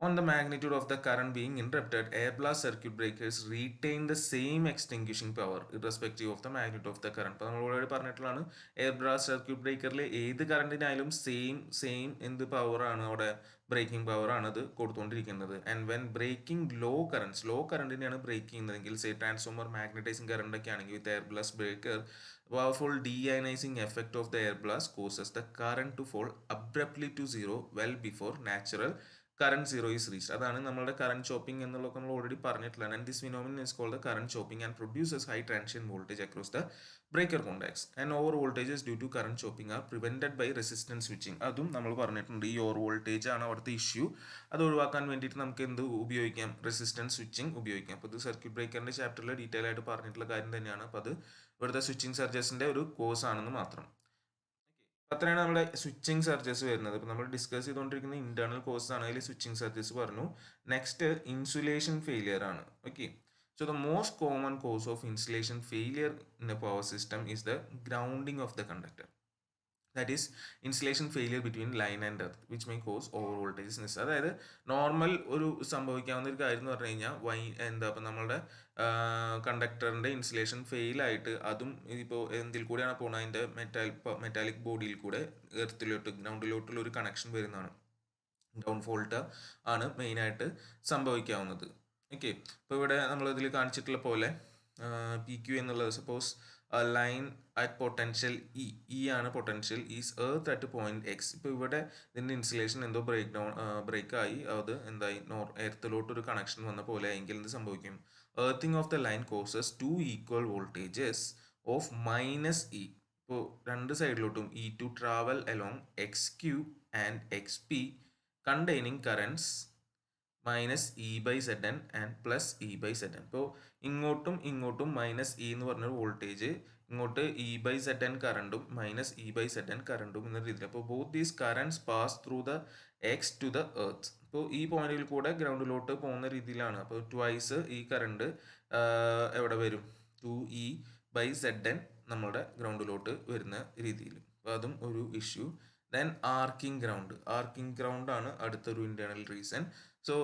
On the magnitude of the current being interrupted, air blast circuit breakers retain the same extinguishing power irrespective of the magnitude of the current. അപ്പോൾ നമ്മൾ already പറഞ്ഞിട്ടുള്ളതാണ് air blast circuit ബ്രേക്കറിൽ ഏത് കറണ്ടിനായാലും same എന്ത് പവറാണ് അവിടെ breaking power ആണ് അത് കൊടുത്തുകൊണ്ടിരിക്കുന്നത്. ആൻഡ് വെൻ ബ്രേക്കിംഗ് ലോ കറണ്ടിനെയാണ് ബ്രേക്ക് ചെയ്യുന്നതെങ്കിൽ സേ ട്രാൻസ്ഫോമർ മാഗ്നറ്റൈസിങ് കറണ്ട് ഒക്കെ ആണെങ്കിൽ with air blast breaker powerful deionizing effect of the air blast causes the current to fall abruptly to zero well before natural current zero is reached. അതാണ് നമ്മളുടെ current chopping എന്നുള്ളതൊക്കെ നമ്മൾ already പറഞ്ഞിട്ടുള്ളതാണ്. And this phenomenon is called the current chopping and produces high transient voltage across the breaker contacts. And over voltages due to current chopping are prevented by resistance switching. അതും നമ്മൾ പറഞ്ഞിട്ടുണ്ട്. ഈ over voltage ആണ് അവിടുത്തെ issue. അത് ഒഴിവാക്കാൻ വേണ്ടിയിട്ട് നമുക്ക് എന്ത് ഉപയോഗിക്കാം? റെസിസ്റ്റൻസ് സ്വിച്ചിങ് ഉപയോഗിക്കാം. അപ്പോൾ ഇത് സർക്യൂട്ട് ബ്രേക്കറിന്റെ ചാപ്റ്ററിൽ ഡീറ്റെയിൽ ആയിട്ട് പറഞ്ഞിട്ടുള്ള കാര്യം തന്നെയാണ്. അപ്പോൾ അത് ഇവിടുത്തെ സ്വിച്ചിങ് സർജസിന്റെ ഒരു കോഴ്സ് ആണെന്ന് മാത്രം. അത്രയാണ് നമ്മുടെ സ്വിച്ചിങ് സർജസ് വരുന്നത്. ഇപ്പോൾ നമ്മൾ ഡിസ്കസ് ചെയ്തുകൊണ്ടിരിക്കുന്ന ഇന്റേണൽ കോഴ്സ് ആണ്. അതിൽ സ്വിച്ചിങ് സർജസ് പറഞ്ഞു. നെക്സ്റ്റ് ഇൻസുലേഷൻ ഫെയിലിയർ ആണ്. Okay, so the most common cause of insulation failure in A power system is the grounding of the conductor. That is insulation failure between line and earth which may cos over voltage. അതായത് normal ഒരു സംഭവിക്കാവുന്ന ഒരു കാര്യം എന്ന് പറഞ്ഞു കഴിഞ്ഞാൽ ഇപ്പം നമ്മളുടെ കണ്ടക്ടറിൻ്റെ ഇൻസുലേഷൻ ഫെയിലായിട്ട് അതും ഇപ്പോൾ എന്തിൽ കൂടെയാണ് പോകുന്നത്, അതിൻ്റെ മെറ്റാലിക് ബോഡിയിൽ കൂടെ ഗ്രൗണ്ടിലോട്ടുള്ള ഒരു കണക്ഷൻ വരുന്നതാണ്. ഡൗൺ ഫോൾട്ട് ആണ് മെയിനായിട്ട് സംഭവിക്കാവുന്നത്. ഓക്കെ, ഇപ്പോൾ ഇവിടെ നമ്മൾ ഇതിൽ കാണിച്ചിട്ടുള്ള പോലെ പി ക്യു എന്നുള്ളത് suppose line at potential E ആണ് potential is earth at point X. ഇപ്പോൾ ഇവിടെ ഇതിൻ്റെ ഇൻസുലേഷൻ എന്തോ ബ്രേക്കായി അത് എന്തായി എർത്തിലോട്ടൊരു കണക്ഷൻ വന്ന പോലെ എങ്കിൽ എന്ത് സംഭവിക്കും? Earthing of the line causes two equal voltages of minus E. ഇപ്പോൾ രണ്ട് സൈഡിലോട്ടും E to travel along X Q and X P containing currents minus E by Z N and plus E by Z N. ഇപ്പോൾ ഇങ്ങോട്ടും minus E എന്ന് പറഞ്ഞൊരു voltage, ഇങ്ങോട്ട് E by Z N കറണ്ടും minus E by Z N കറണ്ടും എന്ന രീതിയിൽ. അപ്പോൾ both these currents pass through the X to the earth. ഇപ്പോൾ ഈ പോയിന്റിൽ കൂടെ ഗ്രൗണ്ടിലോട്ട് പോകുന്ന രീതിയിലാണ്. അപ്പോൾ ട്വൈസ് ഈ കറണ്ട് എവിടെ വരും? 2e ബൈ സെഡ് എൻ നമ്മുടെ ഗ്രൗണ്ടിലോട്ട് വരുന്ന രീതിയിൽ. അപ്പോൾ അതും ഒരു ഇഷ്യൂ. ദെൻ ആർക്കിംഗ് ഗ്രൗണ്ട് ആണ് അടുത്തൊരു ഇന്റേണൽ റീസൺ. സോ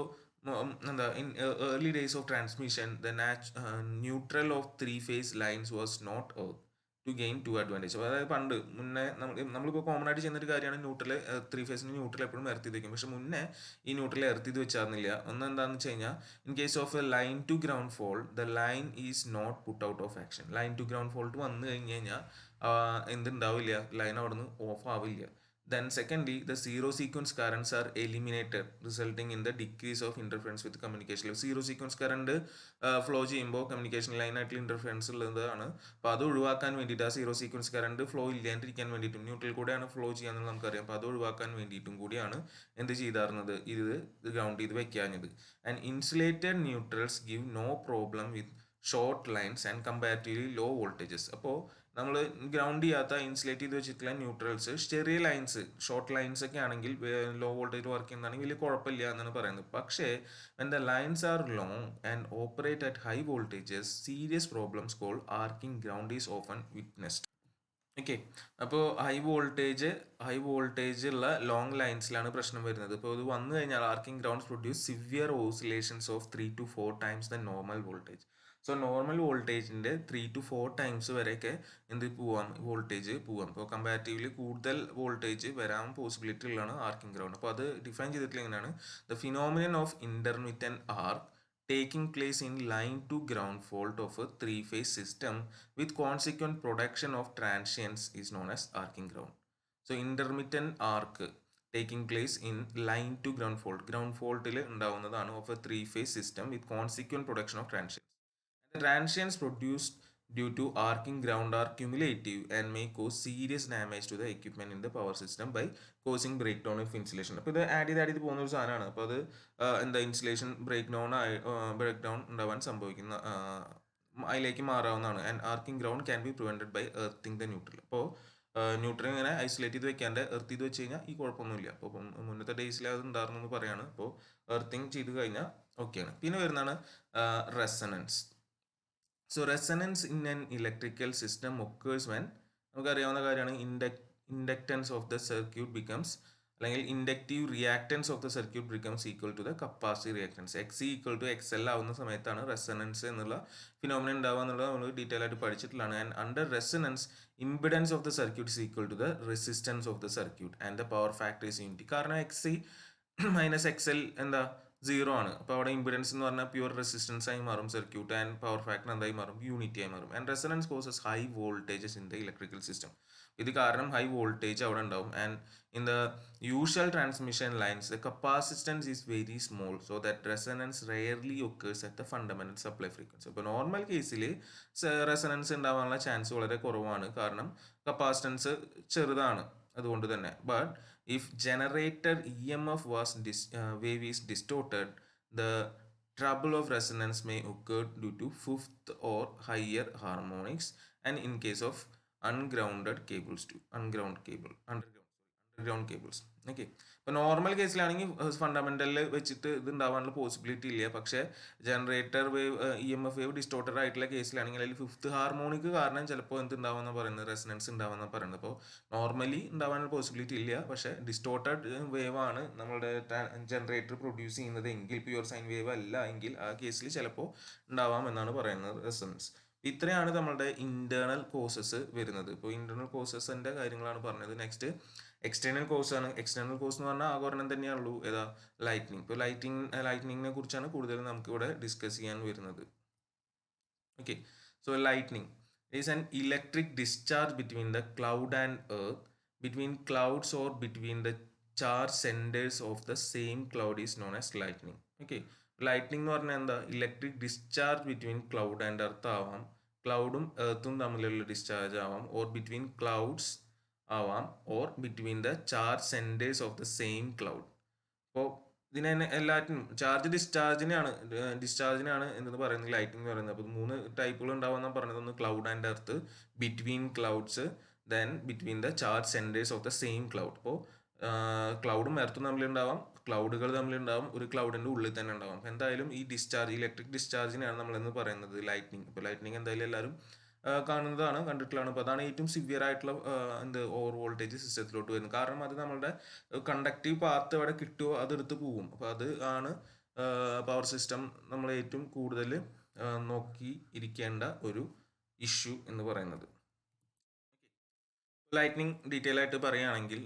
എന്താ in early days of transmission the neutral of three phase lines was not earth to gain to advantage. അതായത് പണ്ട് മുന്നേ നമ്മളിപ്പോൾ കോമൺ ആയിട്ട് ചെയ്യുന്നൊരു കാര്യമാണ് ന്യൂട്രൽ, ത്രീ ഫേസിന് ന്യൂട്രൽ എപ്പോഴും എർത്ത് ചെയ്ത് വെക്കും. പക്ഷെ മുന്നേ ഈ ന്യൂട്രൽ എർത്ത് ചെയ്ത് വെച്ചായിരുന്നില്ല. ഒന്ന് എന്താണെന്ന് വെച്ച് കഴിഞ്ഞാൽ in case of a line to ground fault the line is not put out of action. Line to ground fault വന്നു കഴിഞ്ഞ് കഴിഞ്ഞാൽ എന്തുണ്ടാവില്ല, ലൈൻ അവിടെ നിന്ന് ഓഫ് ആവില്ല. Then secondly, the zero sequence currents are eliminated, resulting in the decrease of interference with communication. Zero sequence current flow ചെയ്യുമ്പോൾ communication ലൈനായിട്ടുള്ള interference ഉള്ളതാണ്. അപ്പോൾ അത് ഒഴിവാക്കാൻ വേണ്ടിയിട്ട് ആ സീറോ സീക്വൻസ് കറണ്ട് ഫ്ലോ ഇല്ലാണ്ടിരിക്കാൻ വേണ്ടിയിട്ടും ന്യൂട്രൽ കൂടെയാണ് ഫ്ലോ ചെയ്യാമെന്ന് നമുക്കറിയാം. അപ്പോൾ അത് ഒഴിവാക്കാൻ വേണ്ടിയിട്ടും കൂടിയാണ് എന്ത് ചെയ്താറുന്നത്, ഇത് ഗ്രൗണ്ട് ചെയ്ത് വെക്കാഞ്ഞത്. And insulated neutrals give no problem with short lines and comparatively low voltages. അപ്പോൾ നമ്മൾ ഗ്രൗണ്ട് ചെയ്യാത്ത ഇൻസുലേറ്റ് ചെയ്ത് വെച്ചിട്ടുള്ള ന്യൂട്രൽസ് ചെറിയ ലൈൻസ് ഷോർട്ട് ലൈൻസ് ഒക്കെ ആണെങ്കിൽ ലോ വോൾട്ടേജ് വർക്ക് ചെയ്യുന്നതാണെങ്കിൽ വലിയ കുഴപ്പമില്ല എന്നാണ് പറയുന്നത്. പക്ഷേ when the lines are long and operate at high voltages, serious problems called arcing ground is often witnessed. Okay, അപ്പോൾ ഹൈ വോൾട്ടേജ് ഉള്ള ലോങ് ലൈൻസിലാണ് പ്രശ്നം വരുന്നത്. ഇപ്പോൾ ഇത് വന്നു കഴിഞ്ഞാൽ arcing grounds produce severe oscillations of 3 to 4 times the normal voltage. So normal വോൾട്ടേജിൻ്റെ 3 to 4 times വരെയൊക്കെ വോൾട്ടേജ് പോവാം. ഇപ്പോൾ കമ്പാരിറ്റീവ്ലി കൂടുതൽ വോൾട്ടേജ് വരാൻ പോസിബിലിറ്റി ഉള്ളതാണ് ആർക്കിംഗ് ഗ്രൗണ്ട്. അപ്പോൾ അത് ഡിഫൈൻ ചെയ്തിട്ടുള്ള എങ്ങനെയാണ്? The phenomenon of intermittent arc taking place in line to ground fault of a three-phase system with consequent production of transients is known as arcing ground. So intermittent arc taking place in line to ground fault ഉണ്ടാവുന്നതാണ് of a three-phase system with consequent production of transients. The transients produced due to arcing ground are cumulative and may cause serious damage to the equipment in the power system by causing breakdown of insulation. അപ്പോൾ ഇത് add ചെയ്ത് പോകുന്ന ഒരു സാധനമാണ്. അപ്പോൾ അത് എന്താ insulation break down ഉണ്ടാവാൻ സംഭവിക്കുന്ന അതിലേക്ക് മാറാവുന്നതാണ്. And arcing ground can be prevented by earthing the neutral. അപ്പോൾ ന്യൂട്രൽ ഇങ്ങനെ ഐസൊലേറ്റ് ചെയ്ത് വെക്കാണ്ട് എർത്ത് ചെയ്ത് വെച്ച് കഴിഞ്ഞാൽ ഈ കുഴപ്പമൊന്നുമില്ല. അപ്പോൾ മുന്നത്തെ ഡേയ്സിൽ അത് ഉണ്ടായിരുന്നു എന്ന് പറയാണ്. അപ്പോൾ എർത്തിങ് ചെയ്ത് കഴിഞ്ഞാൽ ഓക്കെയാണ്. പിന്നെ വരുന്നതാണ് resonance. So resonance in an electrical system occurs when നമുക്കറിയാവുന്ന കാര്യമാണ് inductance of the circuit becomes അല്ലെങ്കിൽ inductive reactance of the circuit becomes equal to the capacity reactance. X equal to X L ആവുന്ന സമയത്താണ് റെസൊണൻസ് എന്നുള്ള phenomenon ഉണ്ടാവുക എന്നുള്ളത് നമ്മൾ detail ആയിട്ട് പഠിച്ചിട്ടുള്ളതാണ്. And under resonance impedance of the circuit is equal to the resistance of the circuit and the power factor is unity. കാരണം X minus X L എന്താ സീറോ ആണ്. അപ്പോൾ അവിടെ ഇമ്പിഡൻസ് എന്ന് പറഞ്ഞാൽ പ്യുവർ റെസിസ്റ്റൻസ് ആയി മാറും സർക്യൂട്ട്, ആൻഡ് പവർ ഫാക്ടർ എന്തായി മാറും, യൂണിറ്റി ആയി മാറും. And resonance causes high voltages in the electrical system. ഇത് കാരണം ഹൈ വോൾട്ടേജ് അവിടെ ഉണ്ടാവും. And in the usual transmission lines the capacitance is very small so that resonance rarely occurs at the fundamental supply frequency. ഇപ്പോൾ normal കേസിൽ resonance ഉണ്ടാവാനുള്ള chance വളരെ കുറവാണ്, കാരണം കപ്പാസിറ്റൻസ് ചെറുതാണ് അതുകൊണ്ട് തന്നെ. But if generator EMF wave is distorted, the trouble of resonance may occur due to fifth or higher harmonics, and in case of ungrounded cables too. Underground cables. Okay, ഇപ്പോൾ normal കേസിലാണെങ്കിൽ ഫണ്ടമെന്റലിൽ വെച്ചിട്ട് ഇത് ഉണ്ടാവാനുള്ള possibility ഇല്ല. പക്ഷേ generator wave EMF wave distorted ആയിട്ടുള്ള കേസിലാണെങ്കിൽ അതിൽ fifth harmonic കാരണം ചിലപ്പോൾ എന്ത് ഉണ്ടാവുമെന്ന് പറയുന്നത്, റെസൊണൻസ് ഉണ്ടാവുമെന്ന് പറയുന്നത്. അപ്പോൾ നോർമലി ഉണ്ടാവാനുള്ള പോസിബിലിറ്റി ഇല്ല, പക്ഷേ ഡിസ്റ്റോർട്ടഡ് വേവ് ആണ് നമ്മുടെ ജനറേറ്റർ പ്രൊഡ്യൂസ് ചെയ്യുന്നത് എങ്കിൽ, പ്യുവർ സൈൻ വേവ് അല്ല എങ്കിൽ ആ കേസിൽ ചിലപ്പോൾ ഉണ്ടാവാം എന്നാണ് പറയുന്നത് റെസൊണൻസ്. ഇത്രയാണ് നമ്മളുടെ ഇന്റേണൽ കോസസ് വരുന്നത്. ഇപ്പോൾ ഇന്റേണൽ കോസസിന്റെ കാര്യങ്ങളാണ് പറഞ്ഞത്. നെക്സ്റ്റ് എക്സ്റ്റേണൽ കോസ് ആണ്. എക്സ്റ്റേണൽ കോസ് എന്ന് പറഞ്ഞാൽ ആകോരണം തന്നെയാണുള്ളൂ, ഏതാ, ലൈറ്റ്നിങ്. ഇപ്പോൾ ലൈറ്റ്നിങ്ങിനെ കുറിച്ചാണ് കൂടുതൽ നമുക്ക് ഇവിടെ ഡിസ്കസ് ചെയ്യാൻ വരുന്നത്. Okay, so lightning is an electric discharge between the cloud and earth, between clouds or between the charge centres of the same cloud is known as lightning. Okay, lightning എന്ന് പറഞ്ഞാൽ എന്താ, electric discharge between cloud and earth ആവാം, ക്ലൗഡും എർത്തും തമ്മിലുള്ള discharge ആവാം, or between clouds ആവാം, or between the charge centres of the same cloud. അപ്പോൾ ഇതിനെ എല്ലാറ്റിനും ഡിസ്ചാർജിനാണ് എന്തെന്ന് പറയുന്നത്, ലൈറ്റിംഗ് എന്ന് പറയുന്നത്. അപ്പോൾ 3 ടൈപ്പുകൾ ഉണ്ടാവുമെന്നാണ് പറഞ്ഞത്. ഒന്ന് cloud and earth, between clouds, then between the charge centres of the same cloud. അപ്പോൾ ക്ലൗഡും എർത്തും തമ്മിലുണ്ടാവാം, ക്ലൗഡുകൾ തമ്മിലുണ്ടാവും, ഒരു ക്ലൗഡിന്റെ ഉള്ളിൽ തന്നെ ഉണ്ടാവും. അപ്പോൾ എന്തായാലും ഈ ഇലക്ട്രിക് ഡിസ്ചാർജിനെയാണ് നമ്മളെന്ന് പറയുന്നത് ലൈറ്റ്നിങ്. ഇപ്പോൾ ലൈറ്റ്നിങ് എന്തായാലും എല്ലാവരും കണ്ടിട്ടുള്ളതാണ്. അപ്പോൾ അതാണ് ഏറ്റവും സിവിയർ ആയിട്ടുള്ള ഓവർ വോൾട്ടേജ് സിസ്റ്റത്തിലോട്ട് വരുന്നത്. കാരണം അത് നമ്മളുടെ കണ്ടക്റ്റീവ് പാത്ത് എവിടെ കിട്ടുമോ അതെടുത്ത് പോവും. അപ്പോൾ അത് ആണ് പവർ സിസ്റ്റം നമ്മൾ ഏറ്റവും കൂടുതൽ നോക്കി ഇരിക്കേണ്ട ഒരു ഇഷ്യൂ എന്ന് പറയുന്നത്. ലൈറ്റ്നിങ് ഡീറ്റെയിൽ ആയിട്ട് പറയുകയാണെങ്കിൽ,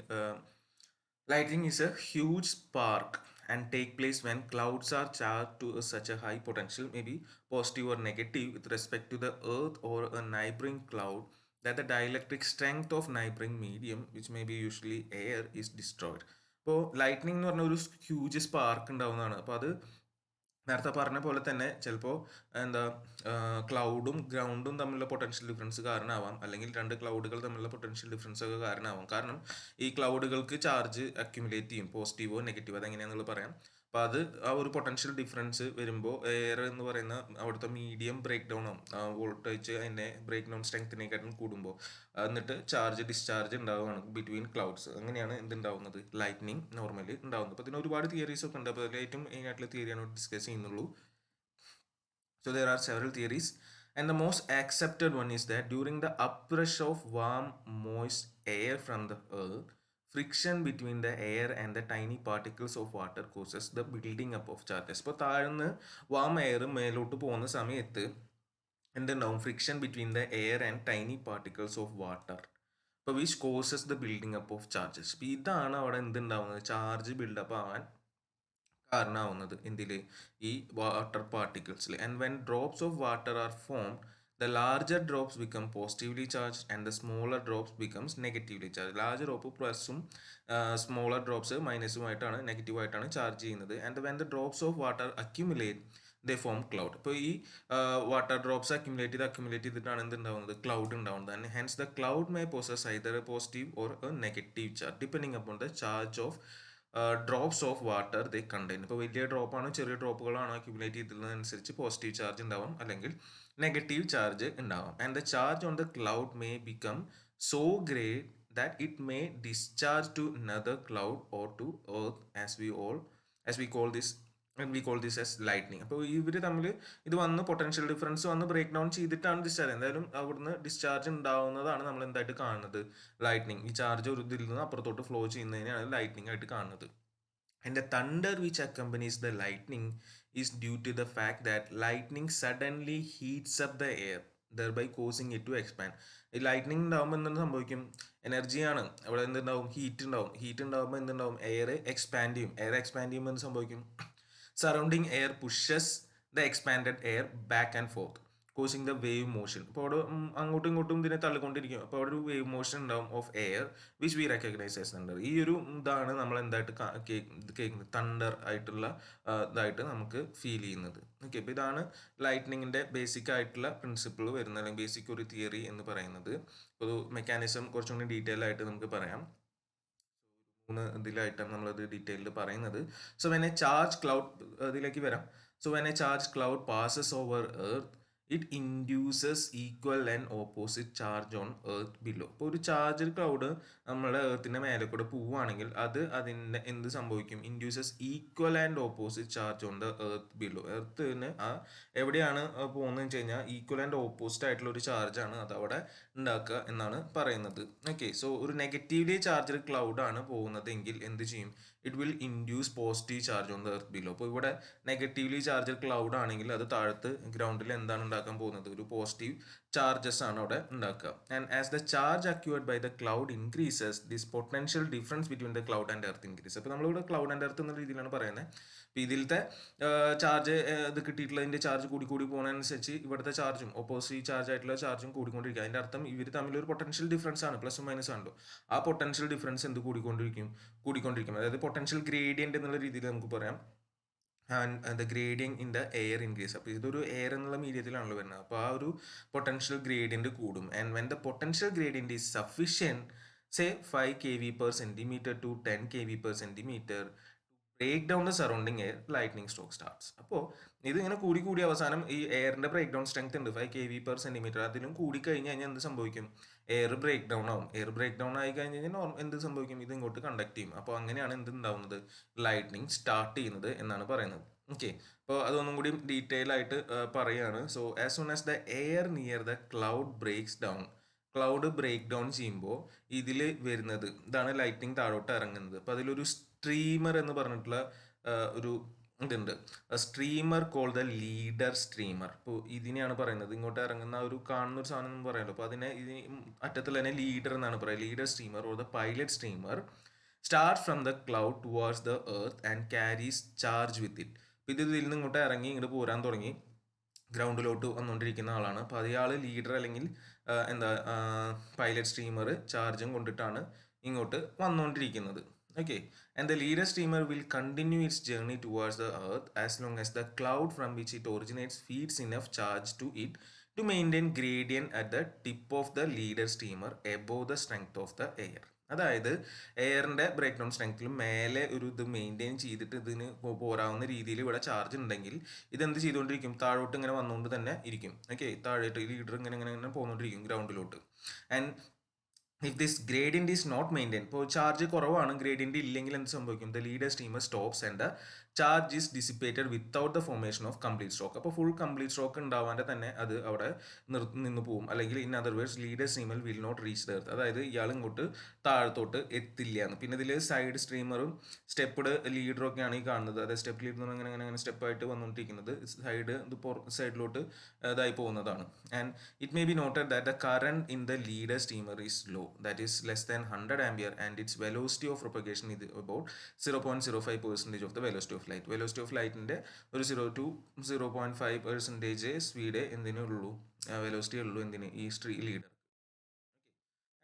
lightning is a huge spark and take place when clouds are charged to such a high potential, maybe positive or negative, with respect to the earth or a neighboring cloud, that the dielectric strength of neighboring medium, which may be usually air, is destroyed. അപ്പോൾ lightning എന്ന് പറഞ്ഞ ഒരു huge spark ഉണ്ടാവുന്നതാണ്. അപ്പോൾ അത് നേരത്തെ പറഞ്ഞ പോലെ തന്നെ ചിലപ്പോൾ എന്താ ക്ലൗഡും ഗ്രൗണ്ടും തമ്മിലുള്ള പൊട്ടൻഷ്യൽ ഡിഫറൻസ് കാരണമാവാം, അല്ലെങ്കിൽ 2 ക്ലൗഡുകൾ തമ്മിലുള്ള പൊട്ടൻഷ്യൽ ഡിഫറൻസ് ഒക്കെ കാരണമാവാം. കാരണം ഈ ക്ലൗഡുകൾക്ക് ചാർജ് അക്യുമുലേറ്റ് ചെയ്യും, പോസിറ്റീവോ നെഗറ്റീവോ അതെങ്ങനെയാണെന്നുള്ളത് പറയാം. അപ്പോൾ അത് ആ ഒരു പൊട്ടൻഷ്യൽ ഡിഫറൻസ് വരുമ്പോൾ എയർ എന്ന് പറയുന്ന അവിടുത്തെ മീഡിയം ബ്രേക്ക് ഡൗൺ ആവും, വോൾട്ടേജ് അതിൻ്റെ ബ്രേക്ക് ഡൗൺ സ്ട്രെങ്ത്തിനെക്കാട്ടും കൂടുമ്പോൾ, എന്നിട്ട് ചാർജ് ഡിസ്ചാർജ് ഉണ്ടാവുകയാണ് ബിറ്റ്വീൻ ക്ലൗഡ്സ്. അങ്ങനെയാണ് എന്തുണ്ടാവുന്നത്, ലൈറ്റ്നിങ് നോർമലി ഉണ്ടാവുന്നത്. അപ്പോൾ ഇതിന് ഒരുപാട് തിയറീസ് ഒക്കെ ഉണ്ട്. അപ്പോൾ അതിൽ ഏറ്റവും മെയിൻ ആയിട്ടുള്ള തിയറിയാണ് ഡിസ്കസ് ചെയ്യുന്നുള്ളൂ. So there are several theories, and the most accepted one is that during the uprush of warm moist air from the earth, friction between the air and the tiny particles of water causes the building up of charges. ഇപ്പോൾ താഴ്ന്ന് warm air മേലോട്ട് പോകുന്ന സമയത്ത് എന്തുണ്ടാവും, friction between the air and tiny particles of water, ഇപ്പോൾ which causes the building up of charges. അപ്പോൾ ഇതാണ് അവിടെ എന്തുണ്ടാവുന്നത്, ചാർജ് ബിൽഡപ്പ് ആവാൻ കാരണമാവുന്നത് എന്തില്, ഈ വാട്ടർ പാർട്ടിക്കിൾസിൽ. And when drops of water are formed, the larger drops become positively charged and the smaller drops becomes negatively charged. Large drop പ്ലസും smaller drops മൈനസുമായിട്ടാണ്, നെഗറ്റീവായിട്ടാണ് ചാർജ് ചെയ്യുന്നത്. And when the drops of water accumulate they form cloud. ഇപ്പോൾ ഈ water drops accumulate ചെയ്തിട്ടാണ് എന്തുണ്ടാവുന്നത്, cloud ഉണ്ടാവുന്നത്. And hence the cloud may possess either a positive or a negative charge depending upon the charge of drops of water they contain. ഇപ്പോൾ വലിയ ഡ്രോപ്പാണോ ചെറിയ ഡ്രോപ്പുകളാണോ അക്യുമുലേറ്റ് ചെയ്തതിനനുസരിച്ച് പോസിറ്റീവ് ചാർജ് ഉണ്ടാവും, അല്ലെങ്കിൽ നെഗറ്റീവ് ചാർജ് ഉണ്ടാവും. And the charge on the cloud may become so great that it may discharge to another cloud or to earth, as we call this we call this as lightning. അപ്പോൾ ഇവർ തമ്മിൽ ഇത് വന്ന് potential difference വന്ന് break down ചെയ്തിട്ടാണ് discharge. എന്തായാലും അവിടുന്ന് discharge ഉണ്ടാവുന്നതാണ് നമ്മൾ എന്തായിട്ട് കാണുന്നത്, ലൈറ്റ്നിങ്. ഈ ചാർജ് ഒരു ഇതിൽ നിന്ന് അപ്പുറത്തോട്ട് ഫ്ലോ ചെയ്യുന്നതിനാണ് ലൈറ്റ്നിങ് ആയിട്ട് കാണുന്നത്. And the thunder which accompanies the lightning is due to the fact that lightning suddenly heats up the air, thereby causing it to expand. ഈ ലൈറ്റ്നിങ് ഉണ്ടാകുമ്പോൾ എന്താണ് സംഭവിക്കും? എനർജിയാണ് അവിടെ. എന്തുണ്ടാവും? ഹീറ്റ് ഉണ്ടാവും. ഹീറ്റ് ഉണ്ടാകുമ്പോൾ എന്തുണ്ടാവും? എയർ എക്സ്പാൻഡ് ചെയ്യും. എയർ എക്സ്പാൻഡ് ചെയ്യുമ്പോൾ എന്ത് സംഭവിക്കും? Surrounding air pushes the expanded air back and forth, causing the wave motion. അപ്പോൾ അവിടെ അങ്ങോട്ടും ഇങ്ങോട്ടും ഇതിനെ തള്ളിക്കൊണ്ടിരിക്കും. അപ്പോൾ അവിടെ ഒരു വേവ് മോഷൻ ഉണ്ടാവും of air which we recognise as thunder. ഈ ഒരു ഇതാണ് നമ്മൾ എന്തായിട്ട് കേൾക്കുന്നത്, തണ്ടർ ആയിട്ടുള്ള ഇതായിട്ട് നമുക്ക് ഫീൽ ചെയ്യുന്നത്. ഓക്കെ, അപ്പോൾ ഇതാണ് ലൈറ്റ്നിങ്ങിൻ്റെ ബേസിക് ആയിട്ടുള്ള പ്രിൻസിപ്പിൾ വരുന്നത്, അല്ലെങ്കിൽ ബേസിക് ഒരു തിയറി എന്ന് പറയുന്നത്. ഒരു മെക്കാനിസം കുറച്ചും കൂടി ഡീറ്റെയിൽ ആയിട്ട് നമുക്ക് പറയാം. 3 ഇതിലായിട്ടാണ് നമ്മളത് ഡീറ്റെയിൽഡ് പറയുന്നത്. So when A charge cloud, ഇതിലേക്ക് വരാം. So when A charge cloud passes over earth, it induces equal and opposite charge on earth below. ഇപ്പോൾ ഒരു ചാർജ് ക്ലൗഡ് നമ്മുടെ എർത്തിൻ്റെ മേലെ കൂടെ പോവുകയാണെങ്കിൽ അത് അതിൻ്റെ എന്ത് സംഭവിക്കും? Induces equal and opposite charge on the earth below. എർത്തിന് എവിടെയാണ് പോകുന്നതെന്ന് വെച്ച് കഴിഞ്ഞാൽ ഈക്വൽ ആൻഡ് ഓപ്പോസിറ്റ് ആയിട്ടുള്ള ഒരു ചാർജാണ് അത് അവിടെ ഉണ്ടാക്കുക എന്നാണ് പറയുന്നത്. ഓക്കെ, സോ ഒരു നെഗറ്റീവ്ലി ചാർജ് ക്ലൗഡാണ് പോകുന്നതെങ്കിൽ എന്ത് ചെയ്യും? It will induce positive charge on the earth below. അപ്പോൾ ഇവിടെ നെഗറ്റീവ്ലി ചാർജ് ക്ലൗഡ് ആണെങ്കിൽ അത് താഴത്ത് ഗ്രൗണ്ടിൽ എന്താണ് ഉണ്ടാക്കാൻ പോകുന്നത്? ഒരു പോസിറ്റീവ് ചാർജസ് ആണ് അവിടെ ഉണ്ടാക്കുക. And as the charge accrued by the cloud increases, this potential difference between the cloud and earth increase. അപ്പോൾ നമ്മളിവിടെ ക്ലൗഡ് ആൻഡ് എർത്ത് എന്ന രീതിയിലാണ് പറയുന്നത്. അപ്പോൾ ഇതിലത്തെ ചാർജ് ഇത് കിട്ടിയിട്ടുള്ളതിൻ്റെ ചാർജ് കൂടി പോകുന്നതനുസരിച്ച് ഇവിടുത്തെ ചാർജും ഓപ്പോസിറ്റ് ചാർജ് ആയിട്ടുള്ള ചാർജും കൂടിക്കൊണ്ടിരിക്കുക. അതിൻ്റെ അർത്ഥം ഇവർ തമ്മിൽ ഒരു പൊട്ടൻഷ്യൽ ഡിഫറൻസ് ആണ്, പ്ലസും മൈനസ് ആണല്ലോ. ആ പൊട്ടൻഷ്യൽ ഡിഫറൻസ് എന്ത് കൂടിക്കൊണ്ടിരിക്കും? അതായത് പൊട്ടൻഷ്യൽ ഗ്രേഡിയൻ്റ് എന്നുള്ള രീതിയിൽ നമുക്ക് പറയാം. And the gradient in the air increase. അപ്പോൾ ഇതൊരു എയർ എന്നുള്ള മീഡിയത്തിലാണല്ലോ വരുന്നത്. അപ്പോൾ ആ ഒരു പൊട്ടൻഷ്യൽ ഗ്രേഡിയൻ്റ് കൂടും. And when the potential gradient is sufficient, say 5 kV/cm to 10 kV/cm, break down the surrounding air, lightning stroke starts. അപ്പോൾ ഇത് ഇങ്ങനെ കൂടി അവസാനം ഈ എയറിൻ്റെ ബ്രേക്ക് ഡൗൺ സ്ട്രെങ്ത് ഉണ്ട് 5 kV/cm. അതിലും കൂടി കഴിഞ്ഞ് കഴിഞ്ഞാൽ എന്ത് സംഭവിക്കും? എയർ ബ്രേക്ക് ഡൗൺ ആവും. എയർ ബ്രേക്ക് ഡൗൺ ആയി കഴിഞ്ഞ് കഴിഞ്ഞാൽ എന്ത് സംഭവിക്കും? ഇത് ഇങ്ങോട്ട് കണ്ടക്ട് ചെയ്യും. അപ്പോൾ അങ്ങനെയാണ് എന്ത് ഉണ്ടാവുന്നത്? ലൈറ്റ്നിങ് സ്റ്റാർട്ട് ചെയ്യുന്നത് എന്നാണ് പറയുന്നത്. ഓക്കെ, അപ്പോൾ അതൊന്നും കൂടി ഡീറ്റെയിൽ ആയിട്ട് പറയുകയാണ്. So as soon as the air near the cloud breaks down, cloud break down ചെയ്യുമ്പോൾ ഇതിൽ വരുന്നത് ഇതാണ് ലൈറ്റ്നിങ് താഴോട്ട് ഇറങ്ങുന്നത്. അപ്പോൾ അതിലൊരു സ്ട്രീമർ എന്ന് പറഞ്ഞിട്ടുള്ള ഒരു ഇതുണ്ട്. Streamer call the leader streamer. ഇപ്പോൾ ഇതിനെയാണ് പറയുന്നത്, ഇങ്ങോട്ട് ഇറങ്ങുന്ന ഒരു കാണുന്ന ഒരു സാധനം എന്ന് പറയാമല്ലോ. അപ്പോൾ അതിനെ അറ്റത്തിൽ തന്നെ ലീഡർ എന്നാണ് പറയുക. Leader streamer or the pilot streamer start from the cloud towards the earth and carries charge with it. അപ്പോൾ ഇതിൽ നിന്ന് ഇങ്ങോട്ട് ഇറങ്ങി ഇങ്ങോട്ട് പോരാൻ തുടങ്ങി, ഗ്രൗണ്ടിലോട്ട് വന്നുകൊണ്ടിരിക്കുന്ന ആളാണ്. അപ്പോൾ അയാൾ ലീഡർ അല്ലെങ്കിൽ എന്താ പൈലറ്റ് സ്ട്രീമർ ചാർജും കൊണ്ടിട്ടാണ് ഇങ്ങോട്ട് വന്നുകൊണ്ടിരിക്കുന്നത്. Okay, and the leader streamer will continue its journey towards the earth as long as the cloud from which it originates feeds enough charge to it to maintain gradient at the tip of the leader streamer above the strength of the air. അതായത് എയറിൻ്റെ break down സ്ട്രെങ്ത്തിലും മേലെ ഒരു ഇത് maintain ചെയ്തിട്ട് ഇതിന് പോരാവുന്ന രീതിയിൽ ഇവിടെ charge ഉണ്ടെങ്കിൽ ഇതെന്ത് ചെയ്തുകൊണ്ടിരിക്കും? താഴോട്ട് ഇങ്ങനെ വന്നുകൊണ്ട് തന്നെ ഇരിക്കും. ഓക്കെ, താഴോട്ട് ഈ ലീഡർ ഇങ്ങനെ പോകുന്നോണ്ടിരിക്കും ഗ്രൗണ്ടിലോട്ട്. And if this gradient is not maintained, ഇപ്പോൾ ചാർജ് കുറവാണ്, ഗ്രേഡിയൻ്റ് ഇല്ലെങ്കിൽ എന്ത് സംഭവിക്കും? The leader streamer stops and the charge is dissipated without the formation of complete stroke. അപ്പോൾ ഫുൾ കംപ്ലീറ്റ് സ്ട്രോക്ക് ഉണ്ടാവാതെ തന്നെ അത് അവിടെ നിന്ന് പോകും. അല്ലെങ്കിൽ in other words leader streamer will not reach the earth. അതായത് ഇയാൾ ഇങ്ങോട്ട് താഴത്തോട്ട് എത്തില്ല എന്ന്. പിന്നെ ഇതിൽ സൈഡ് സ്ട്രീമറും സ്റ്റെപ്പ്ഡ് ലീഡറും ഒക്കെയാണ് ഈ കാണുന്നത്. അതായത് സ്റ്റെപ്പ് ലീഡർ എന്ന് അങ്ങനെ സ്റ്റെപ്പായിട്ട് വന്നുകൊണ്ടിരിക്കുന്നത് സൈഡ് സൈഡിലോട്ട് ഇതായി പോകുന്നതാണ്. And it may be noted that the current in the leader streamer is low, that is less than 100 ampere, and its velocity of propagation is about 0.05% of the velocity of light. Velocity of light ന്റെ ഒരു 0 to 0.5% speed എന്തിനുള്ളൂ, velocity ഉള്ളൂ എന്തിന്? ഈ leader.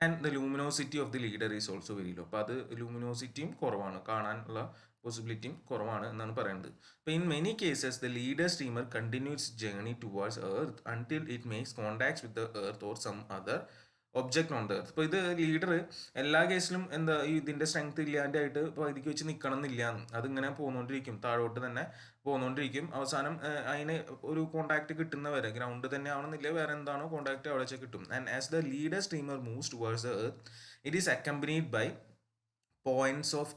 And the luminosity of the leader is also very low. അപ്പോൾ അത് ലൂമിനോസിറ്റിയും കുറവാണ്, കാണാനുള്ള പോസിബിലിറ്റിയും കുറവാണ് എന്നാണ് പറയുന്നത്. അപ്പോൾ in many cases the leader streamer continues journey towards earth until it makes contacts with the earth or some other object on the earth. ഇപ്പോൾ ഇത് ലീഡർ എല്ലാ കേസിലും എന്താ ഇതിൻ്റെ സ്ട്രെങ്ത് ഇല്ലാണ്ടായിട്ട് ഇപ്പോൾ ഇതിക്ക് വെച്ച് നിൽക്കണം എന്നില്ല, അതിങ്ങനെ പോന്നുകൊണ്ടിരിക്കും, താഴോട്ട് തന്നെ പോന്നുകൊണ്ടിരിക്കും. അവസാനം അതിന് ഒരു കോൺടാക്ട് കിട്ടുന്നവരെ, ഗ്രൗണ്ട് തന്നെ ആവണമെന്നില്ല, വേറെ എന്താണോ കോൺടാക്ട് അവിടെ കിട്ടും. And as the leader streamer moves towards the earth it is accompanied by points of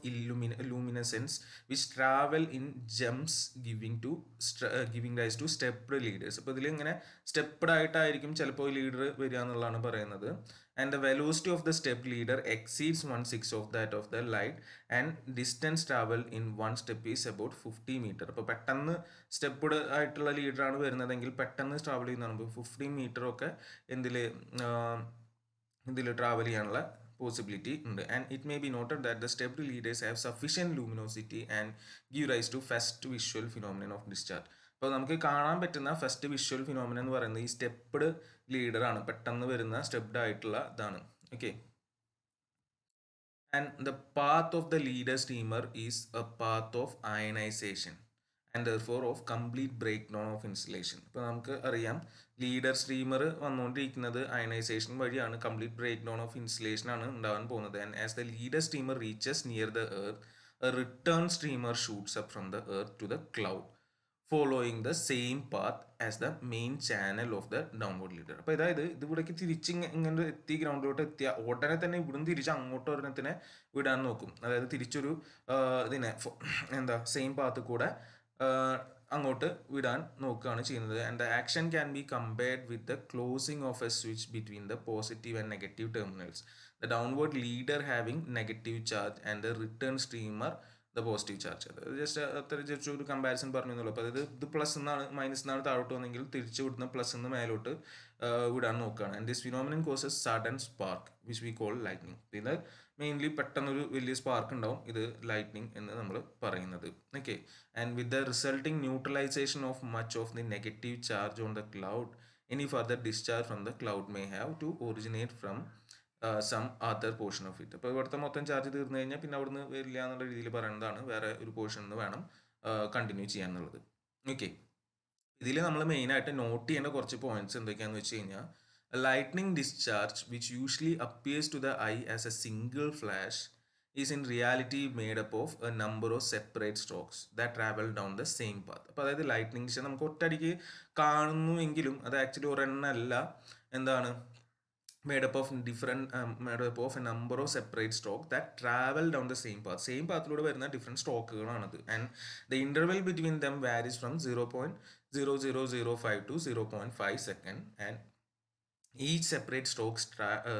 luminescence which travel in jumps giving rise to stepped leaders. അപ്പോൾ ഇതിൽ ഇങ്ങനെ സ്റ്റെപ്ഡ് ആയിട്ടായിരിക്കും ചിലപ്പോൾ ലീഡർ വരിക എന്നുള്ളതാണ് പറയുന്നത്. And the velocity of the step leader exceeds 1/6 of that of the light and distance travel in one step is about 50 metre. അപ്പോൾ പെട്ടെന്ന് സ്റ്റെപ്ഡ് ആയിട്ടുള്ള ലീഡറാണ് വരുന്നതെങ്കിൽ പെട്ടെന്ന് ട്രാവൽ ചെയ്യുന്നതാണ് 15 മീറ്റർ ഒക്കെ ഇതിൽ ട്രാവൽ ചെയ്യാനുള്ള possibility ഉണ്ട്. And it may be noted that the stepped leaders have sufficient luminosity and give rise to first visual phenomenon of discharge. അപ്പോൾ നമുക്ക് കാണാൻ പറ്റുന്ന ഫസ്റ്റ് വിഷ്വൽ ഫിനോമിന എന്ന് പറയുന്നത് ഈ സ്റ്റെപ്ഡ് ലീഡർ ആണ്, പെട്ടെന്ന് വരുന്ന സ്റ്റെപ്ഡ് ആയിട്ടുള്ള ഇതാണ്. Okay, and the path of the leader streamer is a path of ionization and therefore of complete break down of insulation. ഇപ്പോൾ നമുക്ക് അറിയാം ലീഡർ സ്ട്രീമർ വന്നുകൊണ്ടിരിക്കുന്നത് അയണൈസേഷൻ വഴിയാണ്, complete break down of insulation ആണ് ഉണ്ടാവാൻ പോകുന്നത്. And as the leader streamer reaches near the earth a return streamer shoots up from the earth to the cloud following the same path as the main channel of the downward leader. അപ്പോൾ അതായത് ഇത് ഇവിടേക്ക് തിരിച്ച് ഇങ്ങനെ എത്തി ഗ്രൗണ്ടിലോട്ട് എത്തിയ ഉടനെ തന്നെ ഇവിടുന്ന് തിരിച്ച് അങ്ങോട്ട് ഒരെണ്ണത്തിനെ വിടാൻ നോക്കും. അതായത് തിരിച്ചൊരു സെയിം പാത്ത് കൂടെ അങ്ങോട്ട് വിടാൻ നോക്കുകയാണ് ചെയ്യുന്നത്. And the action can be compared with the closing of A switch between the positive and negative terminals, the downward leader having negative charge and the return streamer the positive charge. അതായത് just ഒരു comparison പറഞ്ഞുള്ളൂ. അപ്പോൾ അതായത് ഇത് plus എന്നാണ് minus എന്നാണ് താഴോട്ട് വന്നെങ്കിൽ തിരിച്ചു വിടുന്ന പ്ലസ് എന്ന് മേലോട്ട് വിടാൻ നോക്കുകയാണ്. And this phenomenon causes sudden spark which we call lightning. ഇത് മെയിൻലി പെട്ടെന്നൊരു വലിയ സ്പാർക്ക് ഉണ്ടാവും, ഇത് ലൈറ്റ്നിങ് എന്ന് നമ്മൾ പറയുന്നത്. Okay, and with the resulting neutralization of much of the negative charge on the cloud, any further discharge from the cloud may have to originate from some other portion of it. അപ്പോൾ ഇവിടുത്തെ മൊത്തം charge തീർന്നു കഴിഞ്ഞാൽ പിന്നെ അവിടുന്ന് വരില്ല എന്നുള്ള രീതിയിൽ പറയുന്നതാണ്, വേറെ ഒരു പോർഷൻ നിന്ന് വേണം കണ്ടിന്യൂ ചെയ്യാൻ എന്നുള്ളത്. ഓക്കെ, ഇതിൽ നമ്മൾ മെയിനായിട്ട് നോട്ട് ചെയ്യേണ്ട കുറച്ച് പോയിന്റ്സ് എന്തൊക്കെയാണെന്ന് വെച്ച് കഴിഞ്ഞാൽ lightning discharge which usually appears to the eye as a single flash is in reality made up of a number of separate strokes that travel down the same path. അപ്പോൾ അതായത് lightning discharge നമുക്ക് ഒറ്റയടിക്ക് കാണുന്നുവെങ്കിലും അത് actually ഒരെണ്ണമല്ല, എന്താണ് made up of a number of separate strokes that travel down the same path. Same പാത്തിലൂടെ വരുന്ന different സ്ട്രോക്കുകളാണത്. And the interval between them varies from 0.0005 to 0.5 second and each separate stroke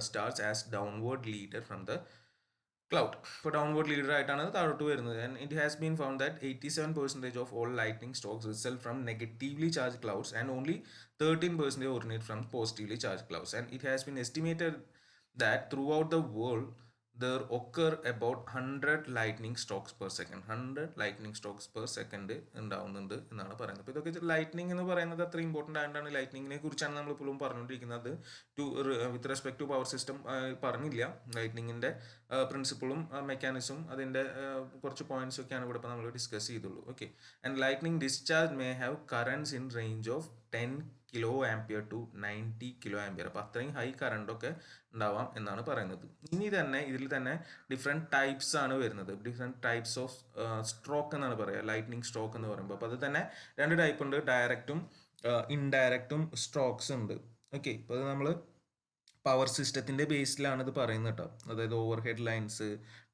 starts as downward leader from the cloud. For downward leader ആയിട്ടാണ് താഴോട്ട് വരുന്നത്. And it has been found that 87% of all lightning strokes result from negatively charged clouds and only 13% originate from positively charged clouds. And it has been estimated that throughout the world there occur about 100 lightning strokes per second. 100 lightning strokes per second ഉണ്ടാവുന്നുണ്ട് എന്നാണ് പറയുന്നത്. അപ്പോൾ ഇതൊക്കെ lightning എന്ന് പറയുന്നത് അത്ര important ആയതുകൊണ്ടാണ് ലൈറ്റ്നിങ്ങിനെ കുറിച്ചാണ് നമ്മൾ ഇപ്പോഴും പറഞ്ഞുകൊണ്ടിരിക്കുന്നത്. With respect to power system പറഞ്ഞില്ല. ലൈറ്റ്നിങ്ങിൻ്റെ പ്രിൻസിപ്പിളും മെക്കാനിസം അതിൻ്റെ കുറച്ച് പോയിന്റ്സ് ഒക്കെയാണ് ഇവിടെ ഇപ്പോൾ നമ്മൾ ഡിസ്കസ് ചെയ്തുള്ളൂ. Okay, and lightning discharge may have currents in range of 10 kilo ampere to 90 kilo ampere. അപ്പോൾ അത്രയും ഹൈ കറണ്ടൊക്കെ ഉണ്ടാവാം എന്നാണ് പറയുന്നത്. ഇനി തന്നെ ഇതിൽ തന്നെ ഡിഫറെൻറ്റ് ടൈപ്സ് ആണ് വരുന്നത്. ഡിഫറെൻറ്റ് ടൈപ്സ് ഓഫ് സ്ട്രോക്ക് എന്നാണ് പറയുക, ലൈറ്റ്നിങ് സ്ട്രോക്ക് എന്ന് പറയുമ്പോൾ. അപ്പോൾ അത് തന്നെ 2 ടൈപ്പ് ഉണ്ട്, ഡയറക്റ്റും ഇൻഡയറക്റ്റും സ്ട്രോക്സ് ഉണ്ട്. ഓക്കെ, ഇപ്പോൾ അത് നമ്മൾ പവർ സിസ്റ്റത്തിൻ്റെ ബേസിലാണ് ഇത് പറയുന്നത് കേട്ടോ. അതായത് over head lines,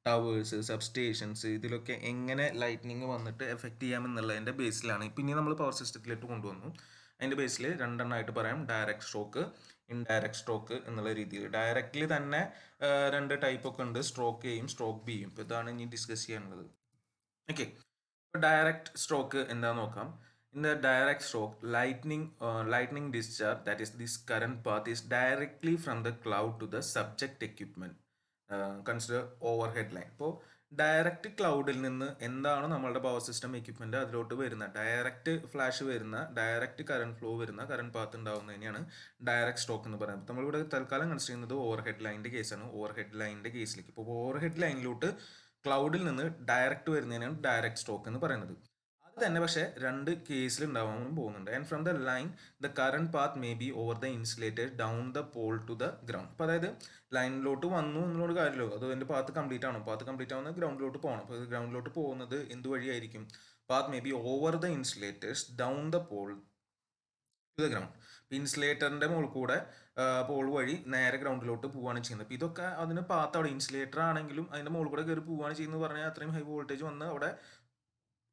towers, substations, ഇതിലൊക്കെ എങ്ങനെ ലൈറ്റ്നിങ് വന്നിട്ട് എഫക്റ്റ് ചെയ്യാമെന്നുള്ളതിൻ്റെ ബേസിലാണ്. പിന്നെ നമ്മൾ പവർ സിസ്റ്റത്തിലേക്ക് കൊണ്ടുവന്നു. അതിൻ്റെ ബേസിൽ 2 എണ്ണമായിട്ട് പറയാം, ഡയറക്റ്റ് സ്ട്രോക്ക്, ഇൻഡയറക്റ്റ് സ്ട്രോക്ക് എന്നുള്ള രീതിയിൽ. ഡയറക്റ്റ്ലി തന്നെ 2 ടൈപ്പൊക്കെ ഉണ്ട്, സ്ട്രോക്ക് എയും സ്ട്രോക്ക് ബിയും. ഇപ്പോൾ ഇതാണ് ഇനി ഡിസ്കസ് ചെയ്യാനുള്ളത്. ഓക്കെ, ഇപ്പോൾ ഡയറക്റ്റ് സ്ട്രോക്ക് എന്താണെന്ന് നോക്കാം. In the direct stroke, lightning discharge, that is this current path, is directly from the cloud to the subject equipment. Consider overhead line. ഇപ്പോൾ ഡയറക്റ്റ് ക്ലൗഡിൽ നിന്ന് എന്താണ് നമ്മളുടെ പവർ സിസ്റ്റം എക്യുപ്മെൻ്റ് അതിലോട്ട് വരുന്ന ഡയറക്റ്റ് ഫ്ലാഷ് വരുന്ന, direct current flow വരുന്ന, current path ഉണ്ടാവുന്നതിനെയാണ് direct stroke എന്ന് പറയുന്നത്. നമ്മളിവിടെ തൽക്കാലം കൺസിഡർ ചെയ്യുന്നത് ഓവർ ഹെഡ് ലൈനിൻ്റെ കേസാണ്. ഓവർ ഹെഡ് ലൈനിൻ്റെ കേസിലേക്ക് ഇപ്പോൾ ഓവർ ഹെഡ് ലൈനിലോട്ട് ക്ലൗഡിൽ നിന്ന് ഡയറക്റ്റ് വരുന്നതിനാണ് ഡയറക്റ്റ് സ്ട്രോക്ക് എന്ന് പറയുന്നത്. അത് തന്നെ പക്ഷേ 2 കേസിൽ ഉണ്ടാവാനും പോകുന്നുണ്ട്. And from the line the current path may be over the insulated down the pole to the ground. അപ്പോൾ അതായത് ലൈനിലോട്ട് വന്നു എന്നുള്ളൊരു കാര്യമല്ലോ, അത് അതിൻ്റെ പാത്ത് കംപ്ലീറ്റ് ആണോ, പാത്ത് കംപ്ലീറ്റ് ആവുന്നത് ഗ്രൗണ്ടിലോട്ട് പോകണം. അപ്പോൾ ഗ്രൗണ്ടിലോട്ട് പോകുന്നത് എന്ത് വഴിയായിരിക്കും? Path may be over the insulators down the pole to the ground. ഇപ്പോൾ ഇൻസുലേറ്ററിൻ്റെ മുകളിൽ കൂടെ പോൾ വഴി നേരെ ഗ്രൗണ്ടിലോട്ട് പോവുകയാണ് ചെയ്യുന്നത്. അപ്പോൾ ഇതൊക്കെ അതിന് പാത്ത് അവിടെ ഇൻസുലേറ്റർ ആണെങ്കിലും അതിൻ്റെ മുകളിൽ കൂടെ കയറി പോവുകയാണ് ചെയ്യുന്നത് പറഞ്ഞാൽ അത്രയും ഹൈ വോൾട്ടേജ് വന്ന് അവിടെ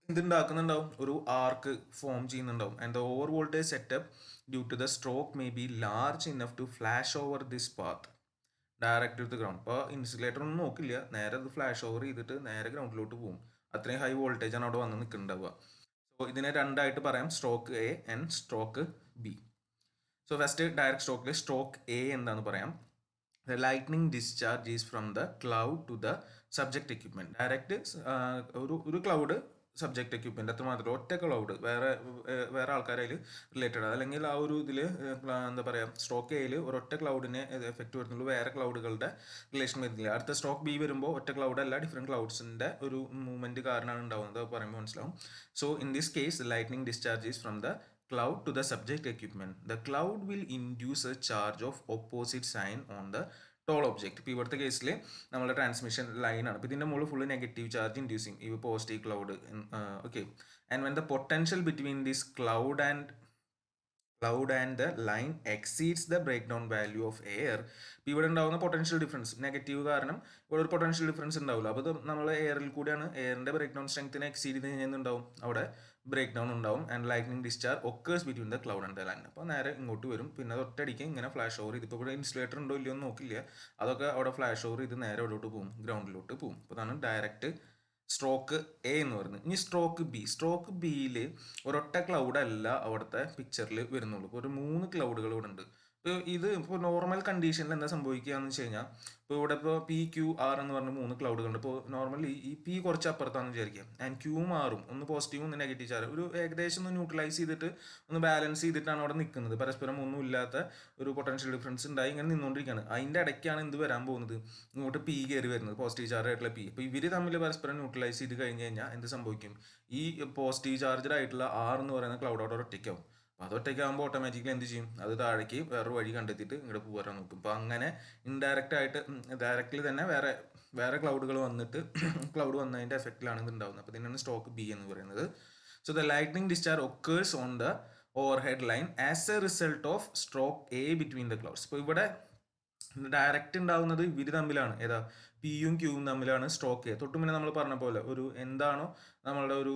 എന്തുണ്ടാക്കുന്നുണ്ടാവും, ഒരു ആർക്ക് ഫോം ചെയ്യുന്നുണ്ടാവും. And the over voltage set up due to the stroke may be large enough to flash over this path direct to the ground. അപ്പോൾ ഇൻസുലേറ്റർ ഒന്നും നോക്കില്ല, നേരെ അത് ഫ്ലാഷ് ഓവർ ചെയ്തിട്ട് നേരെ ഗ്രൗണ്ടിലോട്ട് പോകും. അത്രയും ഹൈ വോൾട്ടേജ് ആണ് അവിടെ വന്ന് നിൽക്കുന്നുണ്ടാവുക. സോ ഇതിനെ രണ്ടായിട്ട് പറയാം, stroke A and stroke B. So first direct സ്ട്രോക്കിൽ സ്ട്രോക്ക് എ എന്താന്ന് പറയാം. The lightning discharge is from the cloud to the subject equipment. Direct ഒരു ക്ലൗഡ് സബ്ജക്റ്റ് എക്യുപ്മെന്റ് അത്ര മാത്രമേ, ഒറ്റ ക്ലൗഡ്, വേറെ ആൾക്കാരതിൽ റിലേറ്റഡ് അല്ലെങ്കിൽ ആ ഒരു ഇതിൽ എന്താ പറയുക, സ്ട്രോക്ക് എയിൽ ഒരൊറ്റ ക്ലൗഡിനെ എഫക്റ്റ് വരുന്നുള്ളൂ, വേറെ ക്ലൗഡുകളുടെ റിലേഷൻ വരുന്നില്ല. അടുത്ത സ്ട്രോക്ക് ബി വരുമ്പോൾ ഒറ്റ ക്ലൗഡ് അല്ല, ഡിഫറെൻറ്റ് ക്ലൗഡ്സിൻ്റെ ഒരു മൂവ്മെൻറ്റ് കാരണമാണ് ഉണ്ടാവുന്നത്, പറയുമ്പോൾ മനസ്സിലാവും. So in this case lightning discharge is from the cloud to the subject equipment. The cloud will induce a charge of opposite sign on the tall object. ഇപ്പോൾ ഇവിടുത്തെ കേസിൽ നമ്മുടെ ട്രാൻസ്മിഷൻ ലൈനാണ്. ഇപ്പോൾ ഇതിൻ്റെ മുകളിൽ ഫുള്ള് നെഗറ്റീവ് ചാർജ് ഇൻഡ്യൂസിങ്, ഈ positive cloud. Okay, and when the potential between this cloud and the line exceeds the break down value of air. ഇപ്പോൾ ഇവിടെ ഉണ്ടാകുന്ന പൊട്ടൻഷ്യൽ ഡിഫറൻസ്, നെഗറ്റീവ് കാരണം ഇവിടെ ഒരു പൊട്ടൻഷ്യൽ ഡിഫറൻസ് ഉണ്ടാവില്ല. അപ്പോൾ ഇത് നമ്മൾ എയറിൽ കൂടിയാണ്, എയറിൻ്റെ ബ്രേക്ക് ഡൗൺ സ്ട്രെങ്ത്തിനെ എക്സീഡ് ചെയ്ത് കഴിഞ്ഞാൽ അവിടെ ബ്രേക്ക് ഡൗൺ ഉണ്ടാവും. And lightning discharge occurs between the cloud and the line. അപ്പോൾ നേരെ ഇങ്ങോട്ട് വരും, പിന്നെ അത് ഒറ്റയടിക്ക് ഇങ്ങനെ ഫ്ലാഷ് ഓവർ ചെയ്ത്, ഇപ്പോൾ ഇവിടെ ഇൻസുലേറ്റർ ഉണ്ടോ ഇല്ലയോ എന്ന് നോക്കില്ല, അതൊക്കെ അവിടെ ഫ്ലാഷ് ഓവർ ചെയ്ത് നേരെ എവിടോട്ട് പോകും, ഗ്രൗണ്ടിലോട്ട് പോകും. അപ്പോൾ അതാണ് ഡയറക്റ്റ് സ്ട്രോക്ക് എ എന്ന് പറയുന്നത്. ഇനി സ്ട്രോക്ക് ബിയിൽ ഒരൊറ്റ ക്ലൗഡ് അല്ല അവിടുത്തെ പിക്ചറിൽ വരുന്നുള്ളൂ. ഇപ്പോൾ ഒരു 3 ക്ലൗഡുകൾ ഇവിടെ ഉണ്ട്. ഇപ്പോൾ നോർമൽ കണ്ടീഷനിൽ എന്താ സംഭവിക്കുക എന്ന് വെച്ച് കഴിഞ്ഞാൽ, ഇപ്പോൾ ഇവിടെ ഇപ്പോൾ പി ക്യൂ ആർ എന്ന് പറഞ്ഞ 3 ക്ലൗഡുകളുണ്ട്. ഇപ്പോൾ നോർമലി ഈ പി കുറച്ച് അപ്പുറത്താണെന്ന് വിചാരിക്കാം, ആൻഡ് ക്യൂവും ആറും ഒന്ന് പോസിറ്റീവും ഒന്ന് നെഗറ്റീവ് ചാർജ് ഒരു ഏകദേശം ഒന്ന് ന്യൂട്രലൈസ് ചെയ്തിട്ട് ഒന്ന് ബാലൻസ് ചെയ്തിട്ടാണ് അവിടെ നിൽക്കുന്നത്. പരസ്പരം ഒന്നും ഇല്ലാത്ത ഒരു പൊട്ടൻഷ്യൽ ഡിഫറൻസ് ഉണ്ടായി ഇങ്ങനെ നിന്നുകൊണ്ടിരിക്കുകയാണ്. അതിൻ്റെ ഇടയ്ക്കാണ് എന്ത് വരാൻ പോകുന്നത്, ഇങ്ങോട്ട് പി കയറി വരുന്നത്, പോസിറ്റീവ് ചാർജ് ആയിട്ടുള്ള പി. അപ്പോൾ ഇവർ തമ്മിൽ പരസ്പരം ന്യൂട്രലൈസ് ചെയ്ത് കഴിഞ്ഞ് കഴിഞ്ഞാൽ എന്ത് സംഭവിക്കും, ഈ പോസിറ്റീവ് ചാർജഡ് ആയിട്ടുള്ള ആർ എന്ന് പറയുന്ന ക്ലൗഡ് അവിടെ ഒറ്റയ്ക്കാവും. അപ്പോൾ അത് ഒറ്റയ്ക്കാകുമ്പോൾ ഓട്ടോമാറ്റിക്കലി എന്ത് ചെയ്യും, അത് താഴേക്ക് വേറൊരു വഴി കണ്ടെത്തിയിട്ട് ഇങ്ങോട്ട് പോരാൻ നോക്കും. അപ്പോൾ അങ്ങനെ ഇൻഡയറക്റ്റ് ആയിട്ട് ഡയറക്റ്റ്ലി തന്നെ വേറെ ക്ലൗഡുകൾ വന്നിട്ട് ക്ലൗഡ് വന്നതിൻ്റെ എഫക്റ്റിലാണ് ഇത് ഉണ്ടാകുന്നത്. അപ്പോൾ ഇതിനാണ് സ്ട്രോക്ക് ബി എന്ന് പറയുന്നത്. So the lightning discharge occurs on the over head line as A result of stroke A between the clouds. ഇപ്പോൾ ഇവിടെ ഡയറക്റ്റ് ഉണ്ടാകുന്നത് ഇവർ തമ്മിലാണ്, ഏതാ പിയും ക്യൂവും തമ്മിലാണ് സ്ട്രോക്ക്. തൊട്ട് മുന്നേ നമ്മൾ പറഞ്ഞ പോലെ ഒരു എന്താണോ നമ്മളുടെ ഒരു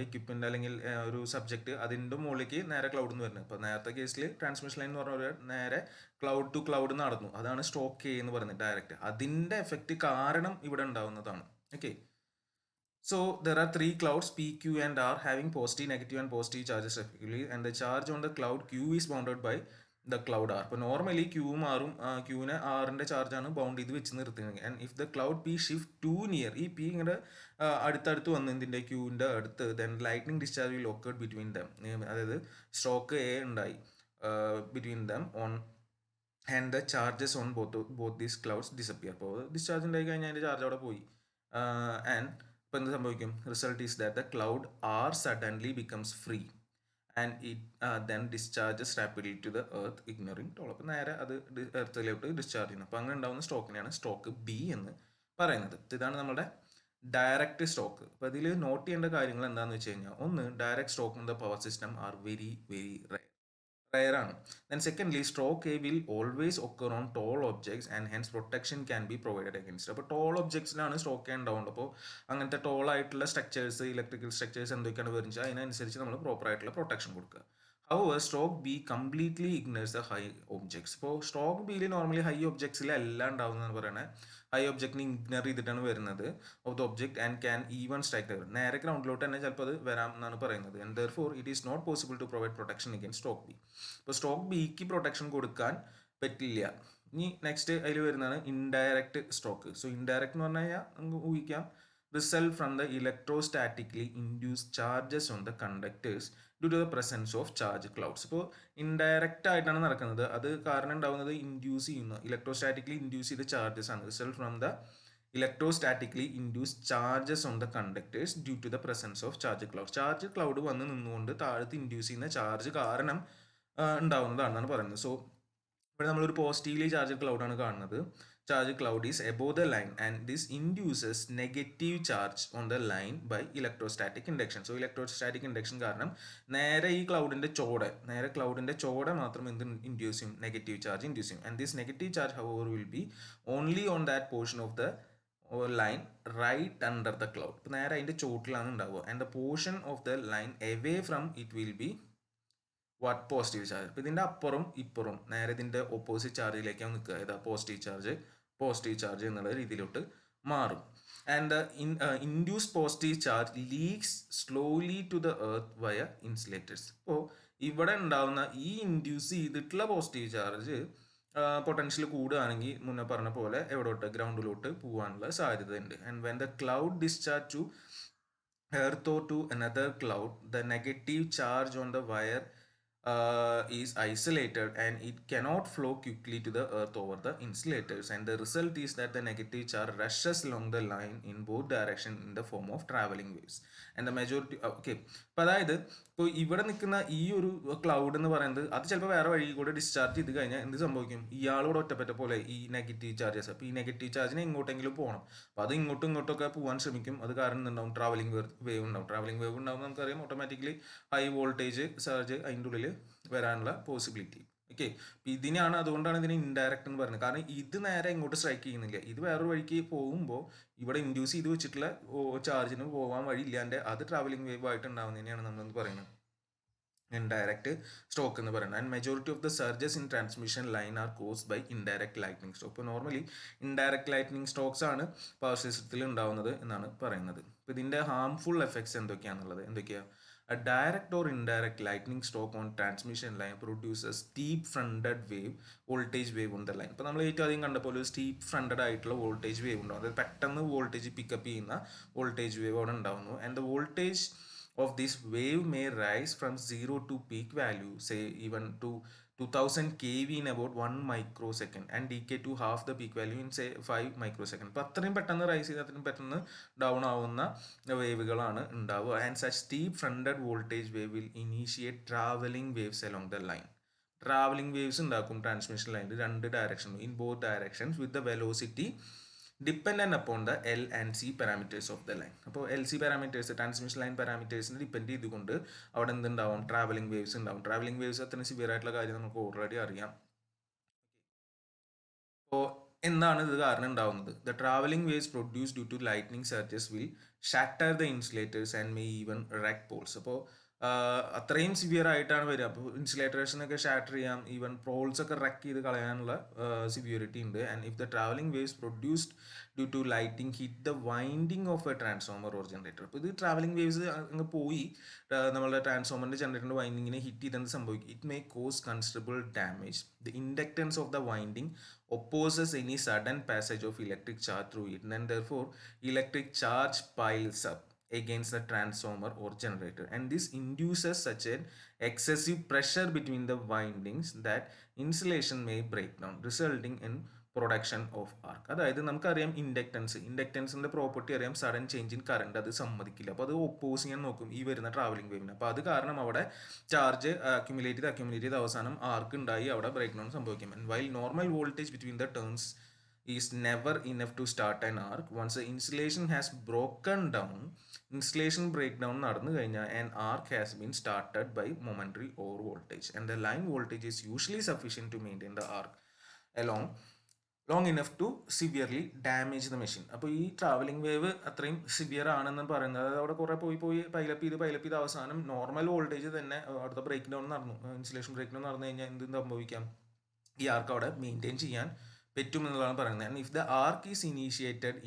എക്യുപ്മെന്റ് അല്ലെങ്കിൽ ഒരു സബ്ജക്റ്റ്, അതിൻ്റെ മുകളിലേക്ക് നേരെ ക്ലൗഡ് എന്ന് വരുന്നത്. അപ്പോൾ നേരത്തെ കേസിൽ ട്രാൻസ്മിഷൻ ലൈൻ എന്ന് പറഞ്ഞ നേരെ ക്ലൗഡ് ടു ക്ലൗഡ് നടന്നു, അതാണ് സ്ട്രോക്ക് എന്ന് പറയുന്നത് ഡയറക്റ്റ്. അതിൻ്റെ എഫക്റ്റ് കാരണം ഇവിടെ ഉണ്ടാവുന്നതാണ്. Okay, so there are 3 clouds P, Q and R having positive, negative and positive charges respectively, and the charge on the cloud Q is bounded by the cloud R. അപ്പോൾ normally ക്യൂവും ആറും, ക്യൂവിനെ ആറിൻ്റെ ചാർജാണ് bound ചെയ്ത് വെച്ച് നിർത്തുന്നത്. And if the cloud P shift to near, ഈ പി ഇങ്ങനെ അടുത്തടുത്ത് വന്ന് ഇതിൻ്റെ ക്യൂവിൻ്റെ അടുത്ത്, then lightning discharge will occurred between them. അതായത് സ്ട്രോക്ക് എ ഉണ്ടായി between them on and the charges on both these clouds disappear. അപ്പോൾ ഡിസ്ചാർജ് ഉണ്ടായി കഴിഞ്ഞാൽ അതിൻ്റെ ചാർജ് അവിടെ പോയി. ആൻഡ് ഇപ്പോൾ എന്ത് സംഭവിക്കും, result is that the cloud are suddenly becomes free and it then discharges rapidly to the earth ignoring tall. അപ്പോൾ നേരെ അത് എർത്തിലോട്ട് ഡിസ്ചാർജ് ചെയ്യുന്നു. അപ്പോൾ അങ്ങനെ ഉണ്ടാകുന്ന സ്ട്രോക്കിനെയാണ് സ്ട്രോക്ക് ബി എന്ന് പറയുന്നത്. ഇതാണ് നമ്മുടെ ഡയറക്റ്റ് സ്ട്രോക്ക്. അപ്പോൾ ഇതിൽ നോട്ട് ചെയ്യേണ്ട കാര്യങ്ങൾ എന്താണെന്ന് വെച്ച് കഴിഞ്ഞാൽ, ഒന്ന്, direct stroke in the power system are very rare ആണ്. Then secondly, stroke A will always occur on tall objects and hence protection can be provided against. അപ്പോൾ ടോൾ ഒബ്ജക്ട്സിലാണ് സ്ട്രോക്ക് ഉണ്ടാവുന്നത്. അപ്പോൾ അങ്ങനത്തെ ടോൾ ആയിട്ടുള്ള സ്ട്രക്ചേഴ്സ്, ഇലക്ട്രിക്കൽ സ്ട്രക്ചേഴ്സ് എന്തൊക്കെയാണ് വരുന്നത് അതിനനുസരിച്ച് നമ്മൾ പ്രോപ്പർ ആയിട്ടുള്ള പ്രൊട്ടക്ഷൻ കൊടുക്കുക. However, stroke B completely ignores the high objects. ഇപ്പോൾ സ്ട്രോക്ക് ബിയിൽ നോർമലി ഹൈ ഒബ്ജക്ട്സിലെല്ലാം ഉണ്ടാവുന്നതെന്ന് പറയുന്നത് ഹൈ ഒബ്ജക്റ്റിനെ ഇഗ്നർ ചെയ്തിട്ടാണ് വരുന്നത് of the object and can even strike നേരെ ഗ്രൗണ്ടിലോട്ട് തന്നെ ചിലപ്പോൾ അത് വരാം എന്നാണ് പറയുന്നത്. And therefore it is not possible to provide protection against stroke B. ഇപ്പോൾ സ്ട്രോക്ക് ബിക്ക് പ്രൊട്ടക്ഷൻ കൊടുക്കാൻ പറ്റില്ല. ഇനി നെക്സ്റ്റ് അതിൽ വരുന്നതാണ് ഇൻഡയറക്റ്റ് സ്ട്രോക്ക്. സോ ഇൻഡയറക്റ്റ് എന്ന് പറഞ്ഞു കഴിഞ്ഞാൽ നമുക്ക് ഊഹിക്കാം, result from the electrostatically induce charges on the conductors due to the presence of charge clouds. ഇപ്പോൾ ഇൻഡയറക്റ്റ് ആയിട്ടാണ് നടക്കുന്നത്, അത് കാരണം ഉണ്ടാകുന്നത് ഇൻഡ്യൂസ് ചെയ്യുന്ന ഇലക്ട്രോസ്റ്റാറ്റിക്കലി ഇൻഡ്യൂസ് ചെയ്ത ചാർജസ് ആണ്. Result from the electrostatically induce charges on the conductors due to the presence of charge cloud. Charge cloud വന്ന് നിന്നുകൊണ്ട് താഴത്ത് ഇൻഡ്യൂസ് ചെയ്യുന്ന ചാർജ് കാരണം ഉണ്ടാവുന്നതാണെന്നാണ് പറയുന്നത്. സോ ഇവിടെ നമ്മളൊരു പോസിറ്റീവ്ലി ചാർജ് ക്ലൗഡാണ് കാണുന്നത്. charge cloud is above the line, and this induces negative charge on the line by electrostatic induction. So electrostatic induction കാരണം നേരെ ഈ ക്ലൗഡിന്റെ ചോടെ മാത്രം എന്ത് ഇൻഡ്യൂസ് ചെയ്യും, നെഗറ്റീവ് ചാർജ് ഇൻഡ്യൂസ് ചെയ്യും. And this negative charge however will be only on that portion of the line right under the cloud. ഇപ്പം നേരെ അതിന്റെ ചോട്ടിലാണ് ഉണ്ടാവുക. And the portion of the line away from it will be what positive charge. ഇപ്പം ഇതിൻ്റെ അപ്പുറം ഇപ്പുറം നേരെ ഇതിൻ്റെ ഓപ്പോസിറ്റ് ചാർജിലേക്കാണ് നിൽക്കുക. ഏതാ പോസിറ്റീവ് ചാർജ് എന്നുള്ള രീതിയിലോട്ട് മാറും. And induce positive charge leaks slowly to the earth via insulators. ഇപ്പോൾ ഇവിടെ ഉണ്ടാവുന്ന ഈ ഇൻഡ്യൂസ് ചെയ്തിട്ടുള്ള പോസിറ്റീവ് ചാർജ് പൊട്ടൻഷ്യൽ കൂടുകയാണെങ്കിൽ മുന്നേ പറഞ്ഞ പോലെ എവിടോട്ട് ഗ്രൗണ്ടിലോട്ട് പോകാനുള്ള സാധ്യതയുണ്ട്. And when the cloud discharge to earth or to another cloud, the negative charge on the wire is isolated and it cannot flow quickly to the earth over the insulators, and the result is that the negative charge rushes along the line in both directions in the form of traveling waves. And the majority okay, അപ്പോൾ അതായത് ഇപ്പോൾ ഇവിടെ നിൽക്കുന്ന ഈ ഒരു cloud എന്ന് പറയുന്നത് അത് ചിലപ്പോൾ വേറെ വഴി കൂടെ ഡിസ്ചാർജ് ചെയ്ത് കഴിഞ്ഞാൽ എന്ത് സംഭവിക്കും, ഇയാളോട് ഒറ്റപ്പെട്ട പോലെ ഈ നെഗറ്റീവ് ചാർജസ്. അപ്പോൾ ഈ നെഗറ്റീവ് ചാർജിന് എങ്ങോട്ടെങ്കിലും പോകണം, അപ്പോൾ അത് ഇങ്ങോട്ടും ഇങ്ങോട്ടൊക്കെ പോകാൻ ശ്രമിക്കും. അത് കാരണം ഉണ്ടാവും ട്രാവലിംഗ് വേവ് ഉണ്ടാവും. ട്രാവലിംഗ് വേവ് ഉണ്ടാവും നമുക്കറിയാം, ഓട്ടോമാറ്റിക്കലി ഹൈ വോൾട്ടേജ് ചാർജ് അതിൻ്റെ ഉള്ളിൽ വരാനുള്ള പോസിബിലിറ്റി. ഓക്കെ, ഇതിനാണ്, അതുകൊണ്ടാണ് ഇതിനെ ഇൻഡയറക്റ്റ് എന്ന് പറയുന്നത്. കാരണം ഇത് നേരെ ഇങ്ങോട്ട് സ്ട്രൈക്ക് ചെയ്യുന്നില്ല, ഇത് വേറൊരു വഴിക്ക് പോകുമ്പോൾ ഇവിടെ ഇൻഡ്യൂസ് ചെയ്ത് വെച്ചിട്ടുള്ള ചാർജിന് പോകാൻ വഴി ഇല്ലാണ്ട് അത് ട്രാവലിംഗ് വേവ് ആയിട്ട് ഉണ്ടാവുന്നതിനെയാണ് നമ്മളെന്ന് പറയുന്നത് ഇൻഡയറക്റ്റ് സ്ട്രോക്ക് എന്ന് പറയുന്നത്. And majority of the surges in transmission line are caused by indirect lightning stroke. ഇപ്പോൾ നോർമലി ഇൻഡയറക്റ്റ് ലൈറ്റ്നിങ് സ്ട്രോക്സ് ആണ് പവർ സിസ്റ്റത്തിൽ ഉണ്ടാവുന്നത് എന്നാണ് പറയുന്നത്. അപ്പോൾ ഇതിൻ്റെ ഹാംഫുൾ എഫക്ട്സ് എന്തൊക്കെയാണ്? A direct or indirect lightning stroke on transmission line produces steep fronted voltage wave on the line. ഇപ്പോൾ നമ്മൾ ഏറ്റവും അധികം കണ്ട പോലെ സ്റ്റീപ്പ് ഫ്രണ്ടഡ് ആയിട്ടുള്ള വോൾട്ടേജ് വേവ് ഉണ്ടാവും. അതായത് പെട്ടെന്ന് വോൾട്ടേജ് പിക്കപ്പ് ചെയ്യുന്ന വോൾട്ടേജ് വേവ് അവിടെ ഉണ്ടാവുന്നു. And the voltage of this wave may rise from 0 to peak value, say even to 2000 kV in about 1 microsecond and decay to half the peak value in say 5 microsecond. അപ്പോൾ അത്രയും പെട്ടെന്ന് rice ചെയ്ത് അത്രയും പെട്ടെന്ന് down ആവുന്ന വേവുകളാണ് ഉണ്ടാവുക. And such steep fronted voltage wave will initiate travelling waves along the line. Travelling waves ഉണ്ടാക്കും ട്രാൻസ്മിഷൻ ലൈനിൽ രണ്ട് direction, in both directions with the velocity dependent upon the L and C parameters of the line. അപ്പോൾ L C parameters transmission line പാരാമീറ്റേഴ്സിനെ depend ചെയ്തുകൊണ്ട് അവിടെ എന്തുണ്ടാവും, travelling waves ഉണ്ടാവും. Travelling waves അത്രയും സിവിയർ ആയിട്ടുള്ള കാര്യം നമുക്ക് ഓൾറെഡി അറിയാം. അപ്പോൾ എന്താണ് ഇത് കാരണം ഉണ്ടാവുന്നത്? The travelling waves produce due to lightning surges will shatter the insulators and may even wreck poles. അപ്പോൾ അത്രയും സിവിയർ ആയിട്ടാണ് വരിക. അപ്പോൾ ഇൻസുലേറ്റേഴ്സിനൊക്കെ ഷാറ്റർ ചെയ്യാം, ഈവൻ പോൾസ് ഒക്കെ റെക്ക് ചെയ്ത് കളയാനുള്ള സിവിയറിറ്റി ഉണ്ട്. And if the travelling waves produced due to lighting hit the winding of a transformer or generator. അപ്പോൾ ഇത് ട്രാവലിംഗ് വേവ്സ് അങ്ങ് പോയി നമ്മളുടെ ട്രാൻസ്ഫോമറിൻ്റെ ജനറേറ്ററിൻ്റെ വൈൻഡിങ്ങിനെ ഹിറ്റ് ചെയ്തെന്ന് സംഭവിക്കും. It may cause considerable damage. The inductance of the winding opposes any sudden passage of electric charge through it, and therefore electric charge piles up against the transformer or generator, and this induces such an excessive pressure between the windings that insulation may break down, resulting in production of arc. അതായത് നമുക്കറിയാം ഇൻഡക്റ്റൻസിൻ്റെ property അറിയാം, sudden change in current അത് സമ്മതിക്കില്ല. അപ്പോൾ അത് oppose ചെയ്യാൻ നോക്കും ഈ വരുന്ന ട്രാവലിംഗ് വേവിന്. അപ്പോൾ അത് കാരണം അവിടെ ചാർജ് അക്യുമുലേറ്റ് ചെയ്ത് അവസാനം ആർക്ക് ഉണ്ടായി അവിടെ ബ്രേക്ക് ഡൗൺ സംഭവിക്കും. And while normal voltage between the turns is never enough to start an arc, once the insulation has broken down, insulation breakdown നടന്നു കഴിഞ്ഞാൽ an arc has been started by momentary over voltage, and the line voltage is usually sufficient to maintain the arc long enough to severely damage the machine. അപ്പോൾ ഈ travelling wave അത്രയും severe ആണെന്ന് പറയുന്നത്, അതായത് അവിടെ കുറേ പോയി പൈലപ്പ് ചെയ്ത് അവസാനം നോർമൽ വോൾട്ടേജ് തന്നെ അടുത്ത ബ്രേക്ക് ഡൗൺ നടന്നു, ഇൻസുലേഷൻ ബ്രേക്ക് ഡൗൺ നടന്നു കഴിഞ്ഞാൽ എന്ത് സംഭവിക്കാം, ഈ ആർക്ക് അവിടെ മെയിൻറ്റെയിൻ ചെയ്യാൻ പറ്റും എന്നുള്ളതാണ് പറയുന്നത്. And if the arc is initiated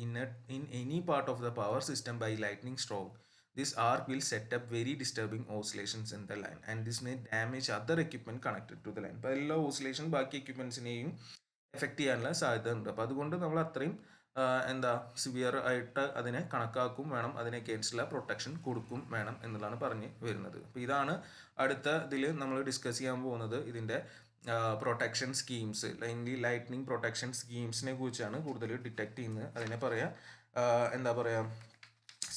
in any part of the power system by lightning stroke, this arc will set up very disturbing oscillations in the line, and this may damage other equipment connected to the line. അപ്പോൾ എല്ലാ oscillation ബാക്കി എക്യുപ്മെൻറ്റ്സിനെയും effect ചെയ്യാനുള്ള സാധ്യത ഉണ്ട്. അപ്പോൾ അതുകൊണ്ട് നമ്മൾ അത്രയും സിവിയർ ആയിട്ട് അതിനെ കണക്കാക്കും വേണം, അതിനെ അഗേൻസ്റ്റുള്ള പ്രൊട്ടക്ഷൻ കൊടുക്കും വേണം എന്നുള്ളതാണ് പറഞ്ഞു വരുന്നത്. അപ്പോൾ ഇതാണ് അടുത്ത ഇതിൽ നമ്മൾ ഡിസ്കസ് ചെയ്യാൻ പോകുന്നത്. ഇതിൻ്റെ പ്രൊട്ടക്ഷൻ സ്കീംസ്, ലൈറ്റ്നിങ് പ്രൊട്ടക്ഷൻ സ്കീംസിനെ കുറിച്ചാണ് കൂടുതൽ ഡിറ്റക്ട് ചെയ്യുന്നത്. അതിനെ പറയാം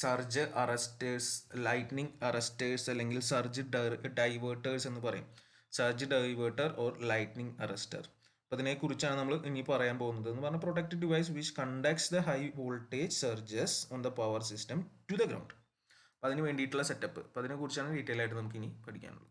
സർജ് അറസ്റ്റേഴ്സ്, ലൈറ്റ്നിങ് അറസ്റ്റേഴ്സ് അല്ലെങ്കിൽ സർജ് ഡൈവേർട്ടേഴ്സ് എന്ന് പറയും. Surge diverter or lightning arrester. അപ്പോൾ അതിനെക്കുറിച്ചാണ് നമ്മൾ ഇനി പറയാൻ പോകുന്നത് എന്ന് പറഞ്ഞാൽ protected device which conducts the high voltage surges on the power system to the ground. അപ്പോൾ അതിന് വേണ്ടിയിട്ടുള്ള സെറ്റപ്പ്, അപ്പോൾ അതിനെക്കുറിച്ചാണ് ഡീറ്റെയിൽ ആയിട്ട് നമുക്ക് ഇനി പഠിക്കാനുള്ളത്.